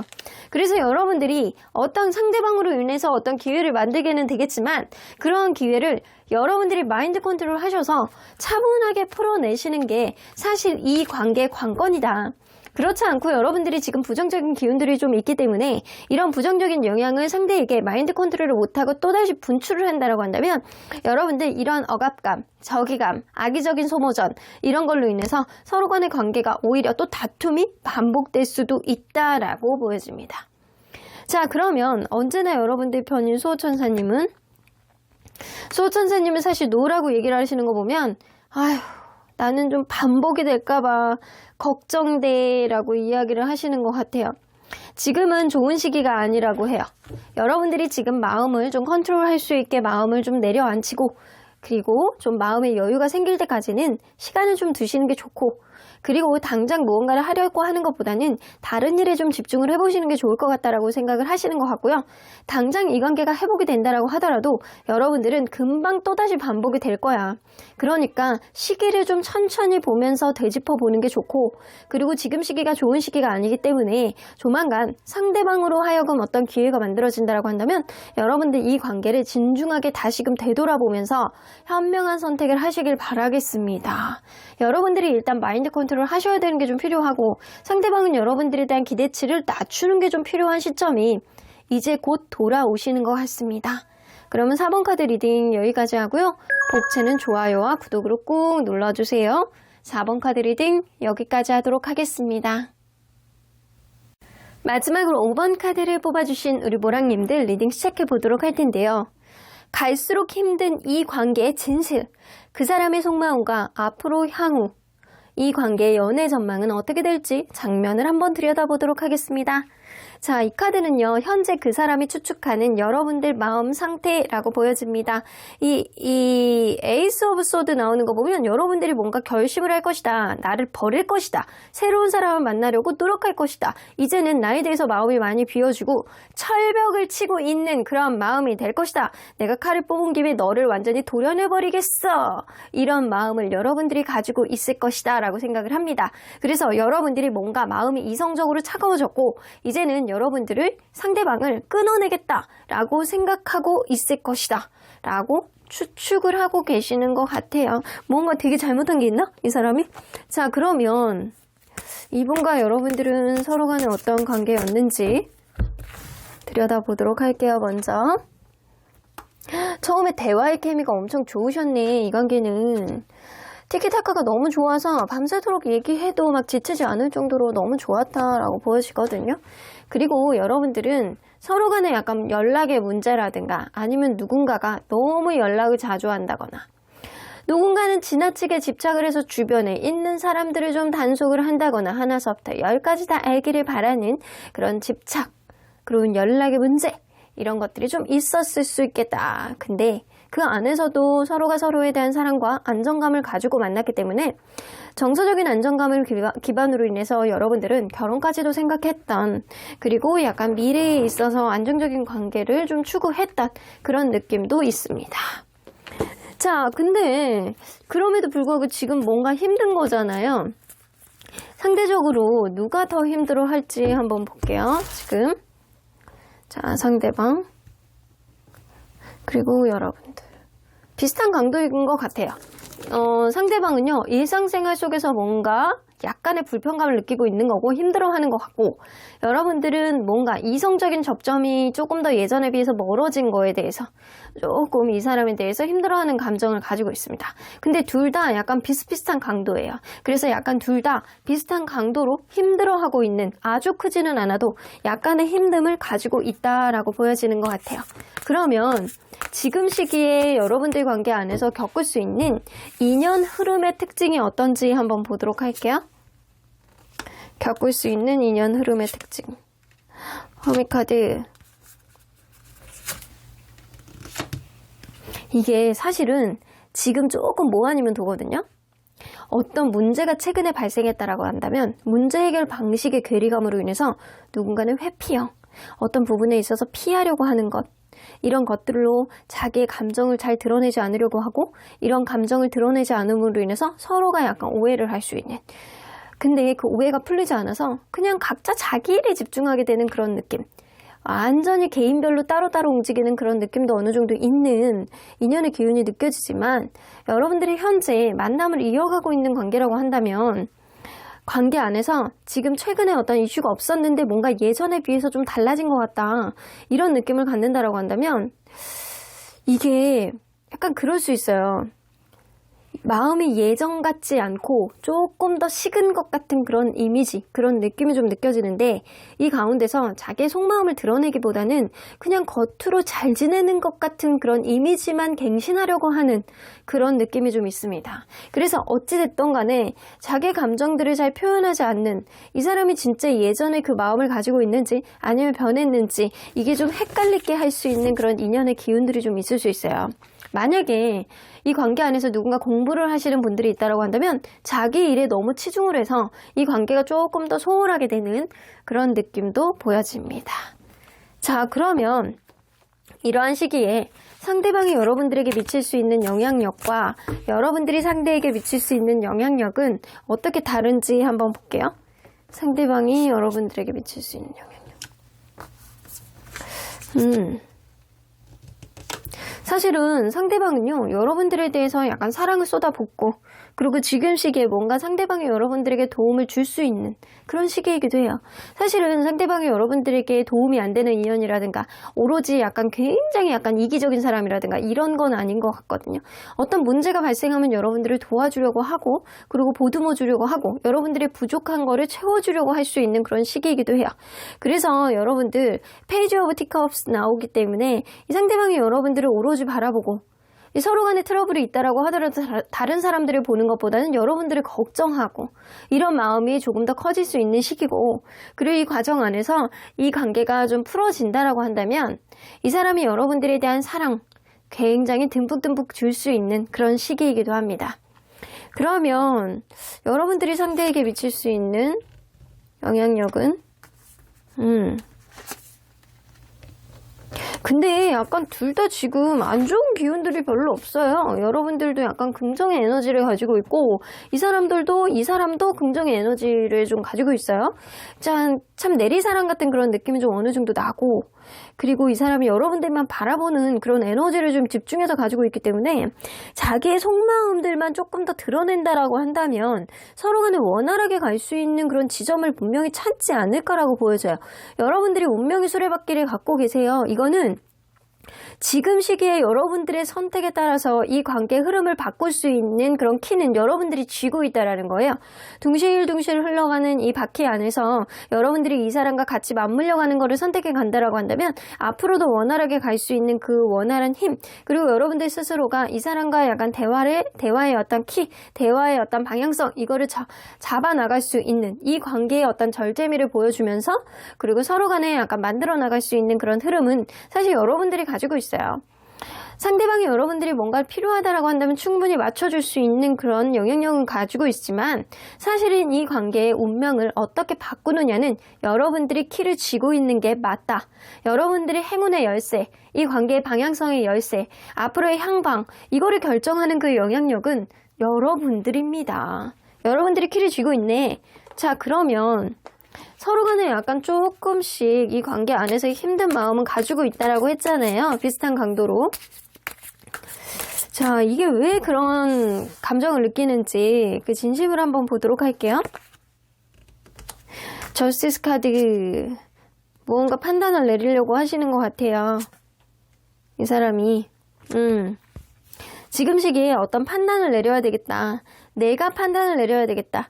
그래서 여러분들이 어떤 상대방으로 인해서 어떤 기회를 만들게는 되겠지만, 그런 기회를 여러분들이 마인드 컨트롤 하셔서 차분하게 풀어내시는 게 사실 이 관계의 관건이다. 그렇지 않고 여러분들이 지금 부정적인 기운들이 좀 있기 때문에 이런 부정적인 영향을 상대에게 마인드 컨트롤을 못하고 또다시 분출을 한다고 한다면, 여러분들 이런 억압감, 적의감, 악의적인 소모전, 이런 걸로 인해서 서로 간의 관계가 오히려 또 다툼이 반복될 수도 있다라고 보여집니다. 자, 그러면 언제나 여러분들 편인 수호천사님은 사실 노라고 얘기를 하시는 거 보면, 아휴, 나는 좀 반복이 될까봐 걱정돼 라고 이야기를 하시는 것 같아요. 지금은 좋은 시기가 아니라고 해요. 여러분들이 지금 마음을 좀 컨트롤할 수 있게 마음을 좀 내려앉히고, 그리고 좀 마음의 여유가 생길 때까지는 시간을 좀 두시는 게 좋고, 그리고 당장 무언가를 하려고 하는 것보다는 다른 일에 좀 집중을 해보시는 게 좋을 것 같다라고 생각을 하시는 것 같고요. 당장 이 관계가 회복이 된다라고 하더라도 여러분들은 금방 또다시 반복이 될 거야. 그러니까 시기를 좀 천천히 보면서 되짚어 보는 게 좋고, 그리고 지금 시기가 좋은 시기가 아니기 때문에 조만간 상대방으로 하여금 어떤 기회가 만들어진다라고 한다면, 여러분들 이 관계를 진중하게 다시금 되돌아보면서 현명한 선택을 하시길 바라겠습니다. 여러분들이 일단 마인드 컨트롤 하셔야 되는 게 좀 필요하고, 상대방은 여러분들에 대한 기대치를 낮추는 게 좀 필요한 시점이 이제 곧 돌아오시는 것 같습니다. 그러면 4번 카드 리딩 여기까지 하고요. 복채는 좋아요와 구독으로 꾹 눌러주세요. 4번 카드 리딩 여기까지 하도록 하겠습니다. 마지막으로 5번 카드를 뽑아주신 우리 모랑님들 리딩 시작해 보도록 할 텐데요. 갈수록 힘든 이 관계의 진실, 그 사람의 속마음과 앞으로 향후, 이 관계의 연애 전망은 어떻게 될지 장면을 한번 들여다보도록 하겠습니다. 자, 이 카드는요, 현재 그 사람이 추측하는 여러분들 마음 상태라고 보여집니다. 이 에이스 오브 소드 나오는 거 보면 여러분들이 뭔가 결심을 할 것이다. 나를 버릴 것이다. 새로운 사람을 만나려고 노력할 것이다. 이제는 나에 대해서 마음이 많이 비워지고 철벽을 치고 있는 그런 마음이 될 것이다. 내가 칼을 뽑은 김에 너를 완전히 도려내버리겠어. 이런 마음을 여러분들이 가지고 있을 것이다 라고 생각을 합니다. 그래서 여러분들이 뭔가 마음이 이성적으로 차가워졌고, 이제는 여러분들을 상대방을 끊어내겠다라고 생각하고 있을 것이다 라고 추측을 하고 계시는 것 같아요. 뭔가 되게 잘못한 게 있나? 이 사람이? 자, 그러면 이분과 여러분들은 서로 간에 어떤 관계였는지 들여다보도록 할게요. 먼저 처음에 대화의 케미가 엄청 좋으셨네. 이 관계는 티키타카가 너무 좋아서 밤새도록 얘기해도 막 지치지 않을 정도로 너무 좋았다라고 보여지거든요. 그리고 여러분들은 서로 간에 약간 연락의 문제라든가 아니면 누군가가 너무 연락을 자주 한다거나 누군가는 지나치게 집착을 해서 주변에 있는 사람들을 좀 단속을 한다거나 하나서부터 10까지 다 알기를 바라는 그런 집착, 그리고 연락의 문제 이런 것들이 좀 있었을 수 있겠다. 근데 그 안에서도 서로가 서로에 대한 사랑과 안정감을 가지고 만났기 때문에 정서적인 안정감을 기반으로 인해서 여러분들은 결혼까지도 생각했던, 그리고 약간 미래에 있어서 안정적인 관계를 좀 추구했던 그런 느낌도 있습니다. 자, 근데 그럼에도 불구하고 지금 뭔가 힘든 거잖아요. 상대적으로 누가 더 힘들어 할지 한번 볼게요. 지금 자, 상대방 그리고 여러분들 비슷한 강도인 것 같아요. 상대방은요, 일상생활 속에서 뭔가 약간의 불편감을 느끼고 있는 거고 힘들어하는 것 같고, 여러분들은 뭔가 이성적인 접점이 조금 더 예전에 비해서 멀어진 거에 대해서 조금 이 사람에 대해서 힘들어하는 감정을 가지고 있습니다. 근데 둘 다 약간 비슷비슷한 강도예요. 그래서 약간 둘 다 비슷한 강도로 힘들어하고 있는, 아주 크지는 않아도 약간의 힘듦을 가지고 있다라고 보여지는 것 같아요. 그러면 지금 시기에 여러분들 관계 안에서 겪을 수 있는 인연 흐름의 특징이 어떤지 한번 보도록 할게요. 겪을 수 있는 인연 흐름의 특징. 허미카드. 이게 사실은 지금 조금 뭐 아니면 도거든요. 어떤 문제가 최근에 발생했다라고 한다면 문제 해결 방식의 괴리감으로 인해서 누군가는 회피형, 어떤 부분에 있어서 피하려고 하는 것, 이런 것들로 자기의 감정을 잘 드러내지 않으려고 하고, 이런 감정을 드러내지 않음으로 인해서 서로가 약간 오해를 할 수 있는, 근데 그 오해가 풀리지 않아서 그냥 각자 자기 일에 집중하게 되는 그런 느낌, 완전히 개인별로 따로따로 움직이는 그런 느낌도 어느 정도 있는 인연의 기운이 느껴지지만, 여러분들이 현재 만남을 이어가고 있는 관계라고 한다면 관계 안에서 지금 최근에 어떤 이슈가 없었는데 뭔가 예전에 비해서 좀 달라진 것 같다, 이런 느낌을 갖는다라고 한다면 이게 약간 그럴 수 있어요. 마음이 예전 같지 않고 조금 더 식은 것 같은 그런 이미지, 그런 느낌이 좀 느껴지는데, 이 가운데서 자기의 속마음을 드러내기보다는 그냥 겉으로 잘 지내는 것 같은 그런 이미지만 갱신하려고 하는 그런 느낌이 좀 있습니다. 그래서 어찌됐든 간에 자기의 감정들을 잘 표현하지 않는, 이 사람이 진짜 예전에 그 마음을 가지고 있는지 아니면 변했는지 이게 좀 헷갈리게 할 수 있는 그런 인연의 기운들이 좀 있을 수 있어요. 만약에 이 관계 안에서 누군가 공부를 하시는 분들이 있다고 한다면 자기 일에 너무 치중을 해서 이 관계가 조금 더 소홀하게 되는 그런 느낌도 보여집니다. 자, 그러면 이러한 시기에 상대방이 여러분들에게 미칠 수 있는 영향력과 여러분들이 상대에게 미칠 수 있는 영향력은 어떻게 다른지 한번 볼게요. 상대방이 여러분들에게 미칠 수 있는 영향력. 사실은 상대방은요, 여러분들에 대해서 약간 사랑을 쏟아붓고, 그리고 지금 시기에 뭔가 상대방이 여러분들에게 도움을 줄 수 있는 그런 시기이기도 해요. 사실은 상대방이 여러분들에게 도움이 안 되는 인연이라든가 오로지 약간 굉장히 약간 이기적인 사람이라든가 이런 건 아닌 것 같거든요. 어떤 문제가 발생하면 여러분들을 도와주려고 하고, 그리고 보듬어 주려고 하고, 여러분들의 부족한 거를 채워주려고 할 수 있는 그런 시기이기도 해요. 그래서 여러분들 페이지 오브 티컵스 나오기 때문에 이 상대방이 여러분들을 오로지 바라보고, 서로 간에 트러블이 있다라고 하더라도 다른 사람들을 보는 것보다는 여러분들을 걱정하고, 이런 마음이 조금 더 커질 수 있는 시기고, 그리고 이 과정 안에서 이 관계가 좀 풀어진다라고 한다면 이 사람이 여러분들에 대한 사랑 굉장히 듬뿍듬뿍 줄 수 있는 그런 시기이기도 합니다. 그러면 여러분들이 상대에게 미칠 수 있는 영향력은 근데 약간 둘 다 지금 안 좋은 기운들이 별로 없어요. 여러분들도 약간 긍정의 에너지를 가지고 있고, 이 사람도 긍정의 에너지를 좀 가지고 있어요. 자, 참 내리사랑 같은 그런 느낌이 좀 어느 정도 나고, 그리고 이 사람이 여러분들만 바라보는 그런 에너지를 좀 집중해서 가지고 있기 때문에 자기의 속마음들만 조금 더 드러낸다라고 한다면 서로 간에 원활하게 갈 수 있는 그런 지점을 분명히 찾지 않을까라고 보여져요. 여러분들이 운명의 수레바퀴를 갖고 계세요. 이거는 지금 시기에 여러분들의 선택에 따라서 이 관계의 흐름을 바꿀 수 있는 그런 키는 여러분들이 쥐고 있다라는 거예요. 둥실둥실 흘러가는 이 바퀴 안에서 여러분들이 이 사람과 같이 맞물려 가는 거를 선택해 간다라고 한다면 앞으로도 원활하게 갈 수 있는 그 원활한 힘, 그리고 여러분들 스스로가 이 사람과의 약간 대화의 어떤 키, 대화의 어떤 방향성, 이거를 잡아 나갈 수 있는 이 관계의 어떤 절제미를 보여주면서, 그리고 서로 간에 약간 만들어 나갈 수 있는 그런 흐름은 사실 여러분들이 가지고 있어요. 상대방이 여러분들이 뭔가 필요하다라고 한다면 충분히 맞춰줄 수 있는 그런 영향력은 가지고 있지만, 사실은 이 관계의 운명을 어떻게 바꾸느냐는 여러분들이 키를 쥐고 있는 게 맞다. 여러분들이 행운의 열쇠, 이 관계의 방향성의 열쇠, 앞으로의 향방, 이거를 결정하는 그 영향력은 여러분들입니다. 여러분들이 키를 쥐고 있네. 자, 그러면 서로 간에 약간 조금씩 이 관계 안에서 힘든 마음은 가지고 있다라고 했잖아요. 비슷한 강도로. 자, 이게 왜 그런 감정을 느끼는지 그 진심을 한번 보도록 할게요. 저스티스 카드, 무언가 판단을 내리려고 하시는 것 같아요. 이 사람이 지금 시기에 어떤 판단을 내려야 되겠다. 내가 판단을 내려야 되겠다.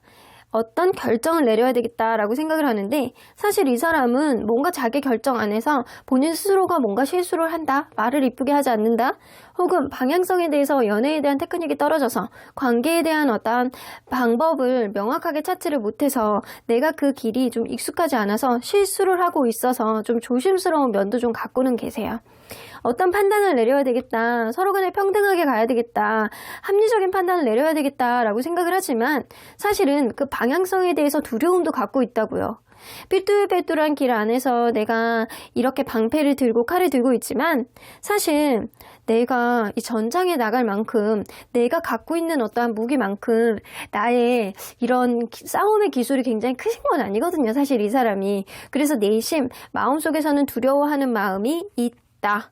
어떤 결정을 내려야 되겠다라고 생각을 하는데, 사실 이 사람은 뭔가 자기 결정 안에서 본인 스스로가 뭔가 실수를 한다, 말을 이쁘게 하지 않는다, 혹은 방향성에 대해서 연애에 대한 테크닉이 떨어져서 관계에 대한 어떤 방법을 명확하게 찾지를 못해서 내가 그 길이 좀 익숙하지 않아서 실수를 하고 있어서 좀 조심스러운 면도 좀 갖고는 계세요. 어떤 판단을 내려야 되겠다, 서로 간에 평등하게 가야 되겠다, 합리적인 판단을 내려야 되겠다라고 생각을 하지만 사실은 그 방향성에 대해서 두려움도 갖고 있다고요. 삐뚤빼뚤한 길 안에서 내가 이렇게 방패를 들고 칼을 들고 있지만, 사실 내가 이 전장에 나갈 만큼, 내가 갖고 있는 어떠한 무기만큼 나의 이런 싸움의 기술이 굉장히 크신 건 아니거든요, 사실 이 사람이. 그래서 내심 마음속에서는 두려워하는 마음이 있다.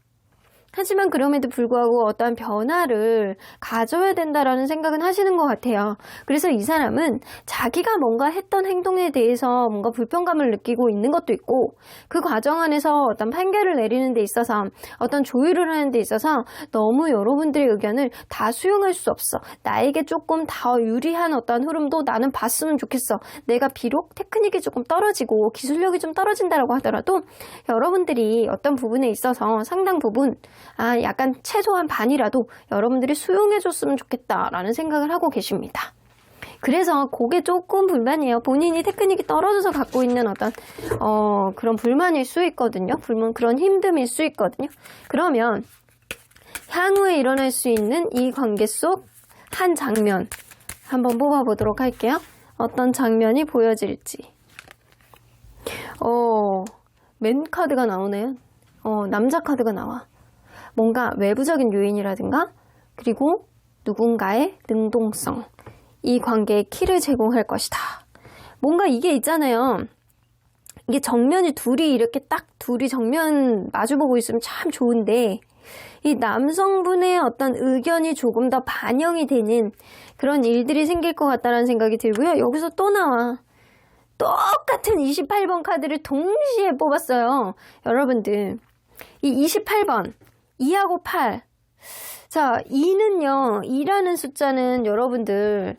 하지만 그럼에도 불구하고 어떠한 변화를 가져야 된다라는 생각은 하시는 것 같아요. 그래서 이 사람은 자기가 뭔가 했던 행동에 대해서 뭔가 불편감을 느끼고 있는 것도 있고, 그 과정 안에서 어떤 판결을 내리는 데 있어서, 어떤 조율을 하는 데 있어서 너무 여러분들의 의견을 다 수용할 수 없어. 나에게 조금 더 유리한 어떤 흐름도 나는 봤으면 좋겠어. 내가 비록 테크닉이 조금 떨어지고 기술력이 좀 떨어진다라고 하더라도 여러분들이 어떤 부분에 있어서 상당 부분, 약간 최소한 반이라도 여러분들이 수용해줬으면 좋겠다라는 생각을 하고 계십니다. 그래서 그게 조금 불만이에요. 본인이 테크닉이 떨어져서 갖고 있는 어떤 그런 불만일 수 있거든요. 그런 힘듦일 수 있거든요. 그러면 향후에 일어날 수 있는 이 관계 속 한 장면 한번 뽑아보도록 할게요. 어떤 장면이 보여질지. 맨 카드가 나오네요. 남자 카드가 나와. 뭔가 외부적인 요인이라든가, 그리고 누군가의 능동성, 이 관계에 키를 제공할 것이다. 뭔가 이게 있잖아요. 이게 정면이 둘이 정면 마주보고 있으면 참 좋은데, 이 남성분의 어떤 의견이 조금 더 반영이 되는 그런 일들이 생길 것 같다는 생각이 들고요. 여기서 또 나와. 똑같은 28번 카드를 동시에 뽑았어요. 여러분들, 이 28번 2하고 8. 자, 2는요, 2라는 숫자는 여러분들,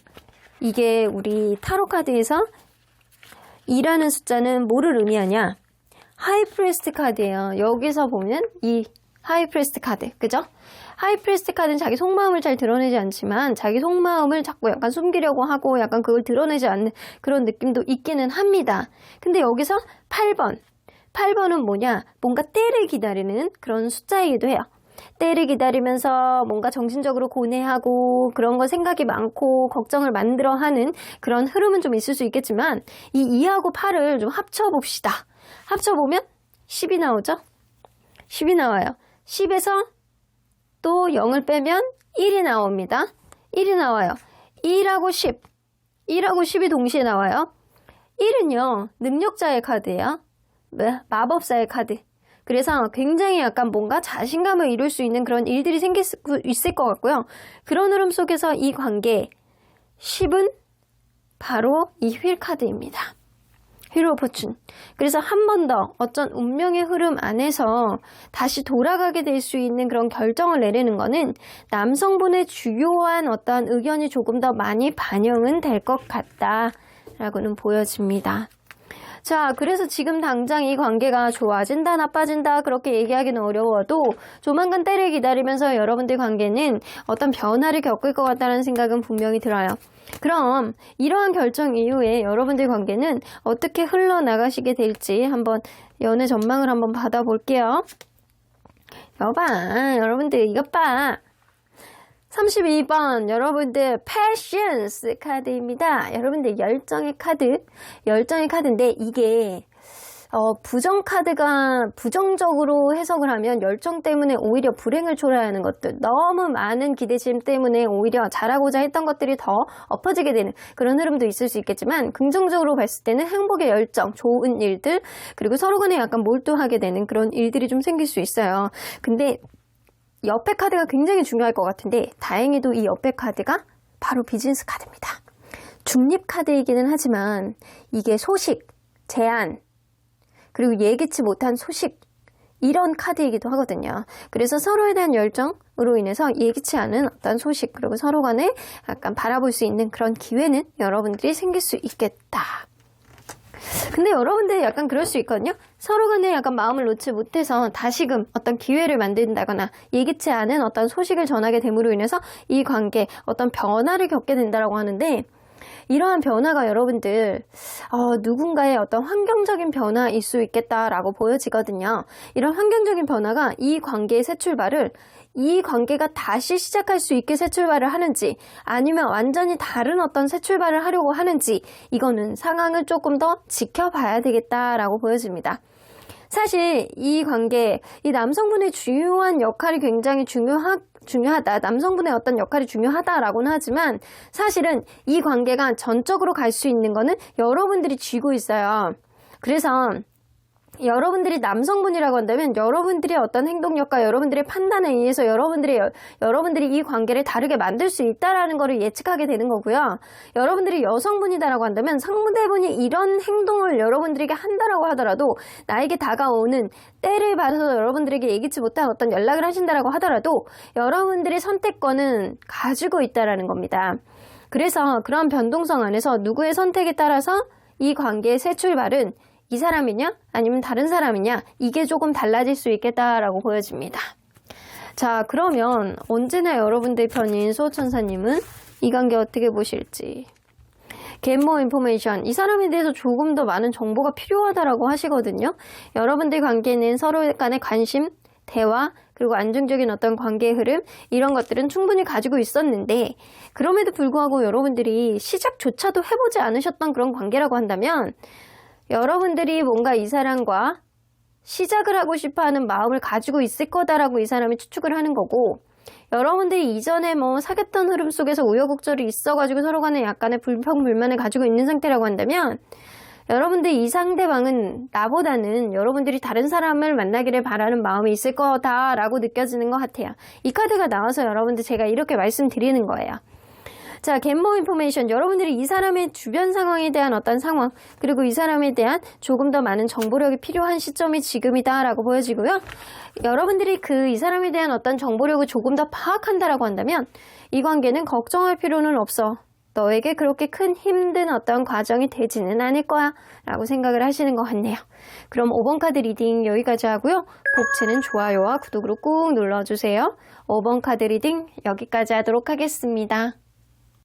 이게 우리 타로 카드에서 2라는 숫자는 뭐를 의미하냐? 하이프리스트 카드예요. 여기서 보면 이 하이프리스트 카드, 그죠? 하이프리스트 카드는 자기 속마음을 잘 드러내지 않지만 자기 속마음을 자꾸 약간 숨기려고 하고 약간 그걸 드러내지 않는 그런 느낌도 있기는 합니다. 근데 여기서 8번은 뭐냐? 뭔가 때를 기다리는 그런 숫자이기도 해요. 때를 기다리면서 뭔가 정신적으로 고뇌하고 그런 거 생각이 많고 걱정을 만들어하는 그런 흐름은 좀 있을 수 있겠지만, 이 2하고 8을 좀 합쳐봅시다. 합쳐보면 10이 나오죠? 10이 나와요. 10에서 또 0을 빼면 1이 나옵니다. 1이 나와요. 1하고 10, 1하고 10이 동시에 나와요. 1은요, 능력자의 카드예요. 마법사의 카드. 그래서 굉장히 약간 뭔가 자신감을 이룰 수 있는 그런 일들이 생길 수 있을 것 같고요. 그런 흐름 속에서 이 관계 10은 바로 이 휠 카드입니다. 휠 오브 포춘. 그래서 한 번 더 어떤 운명의 흐름 안에서 다시 돌아가게 될 수 있는 그런 결정을 내리는 거는 남성분의 주요한 어떤 의견이 조금 더 많이 반영은 될 것 같다라고는 보여집니다. 자, 그래서 지금 당장 이 관계가 좋아진다, 나빠진다, 그렇게 얘기하기는 어려워도 조만간 때를 기다리면서 여러분들 관계는 어떤 변화를 겪을 것 같다는 생각은 분명히 들어요. 그럼 이러한 결정 이후에 여러분들 관계는 어떻게 흘러나가시게 될지 한번 연애 전망을 한번 받아볼게요. 여봐, 여러분들 이것 봐. 32번 여러분들 패션스 카드입니다. 여러분들 열정의 카드, 열정의 카드인데 이게 부정 카드가 부정적으로 해석을 하면 열정 때문에 오히려 불행을 초래하는 것들, 너무 많은 기대심 때문에 오히려 잘하고자 했던 것들이 더 엎어지게 되는 그런 흐름도 있을 수 있겠지만, 긍정적으로 봤을 때는 행복의 열정, 좋은 일들, 그리고 서로 간에 약간 몰두하게 되는 그런 일들이 좀 생길 수 있어요. 근데 옆에 카드가 굉장히 중요할 것 같은데, 다행히도 이 옆에 카드가 바로 비즈니스 카드입니다. 중립 카드이기는 하지만 이게 소식, 제안, 그리고 예기치 못한 소식, 이런 카드이기도 하거든요. 그래서 서로에 대한 열정으로 인해서 예기치 않은 어떤 소식, 그리고 서로 간에 약간 바라볼 수 있는 그런 기회는 여러분들이 생길 수 있겠다. 근데 여러분들 약간 그럴 수 있거든요. 서로 간에 약간 마음을 놓지 못해서 다시금 어떤 기회를 만든다거나 예기치 않은 어떤 소식을 전하게 됨으로 인해서 이 관계 어떤 변화를 겪게 된다라고 하는데, 이러한 변화가 여러분들 누군가의 어떤 환경적인 변화일 수 있겠다라고 보여지거든요. 이런 환경적인 변화가 이 관계의 새 출발을, 이 관계가 다시 시작할 수 있게 새 출발을 하는지, 아니면 완전히 다른 어떤 새 출발을 하려고 하는지, 이거는 상황을 조금 더 지켜봐야 되겠다라고 보여집니다. 사실 이 관계, 이 남성분의 중요한 역할이 굉장히 중요하다. 남성분의 어떤 역할이 중요하다라고는 하지만, 사실은 이 관계가 전적으로 갈 수 있는 거는 여러분들이 쥐고 있어요. 그래서 여러분들이 남성분이라고 한다면 여러분들의 어떤 행동력과 여러분들의 판단에 의해서 여러분들이 이 관계를 다르게 만들 수 있다라는 것을 예측하게 되는 거고요. 여러분들이 여성분이다라고 한다면 상대분이 이런 행동을 여러분들에게 한다라고 하더라도, 나에게 다가오는 때를 봐서 여러분들에게 예기치 못한 어떤 연락을 하신다라고 하더라도 여러분들의 선택권은 가지고 있다라는 겁니다. 그래서 그런 변동성 안에서 누구의 선택에 따라서 이 관계의 새 출발은 이 사람이냐 아니면 다른 사람이냐, 이게 조금 달라질 수 있겠다라고 보여집니다. 자, 그러면 언제나 여러분들 편인 수호천사님은 이 관계 어떻게 보실지. Get more information. 이 사람에 대해서 조금 더 많은 정보가 필요하다라고 하시거든요. 여러분들 관계는 서로 간의 관심, 대화, 그리고 안정적인 어떤 관계의 흐름, 이런 것들은 충분히 가지고 있었는데, 그럼에도 불구하고 여러분들이 시작조차도 해보지 않으셨던 그런 관계라고 한다면, 여러분들이 뭔가 이 사람과 시작을 하고 싶어하는 마음을 가지고 있을 거다라고 이 사람이 추측을 하는 거고, 여러분들이 이전에 사귀었던 흐름 속에서 우여곡절이 있어가지고 서로 간에 약간의 불평불만을 가지고 있는 상태라고 한다면, 여러분들 이 상대방은 나보다는 여러분들이 다른 사람을 만나기를 바라는 마음이 있을 거다라고 느껴지는 것 같아요. 이 카드가 나와서 여러분들 제가 이렇게 말씀드리는 거예요. 자, Get more information. 여러분들이 이 사람의 주변 상황에 대한 어떤 상황, 그리고 이 사람에 대한 조금 더 많은 정보력이 필요한 시점이 지금이다라고 보여지고요. 여러분들이 이 사람에 대한 어떤 정보력을 조금 더 파악한다라고 한다면, 이 관계는 걱정할 필요는 없어. 너에게 그렇게 큰 힘든 어떤 과정이 되지는 않을 거야 라고 생각을 하시는 것 같네요. 그럼 5번 카드 리딩 여기까지 하고요. 복채는 좋아요와 구독으로 꾹 눌러주세요. 5번 카드 리딩 여기까지 하도록 하겠습니다.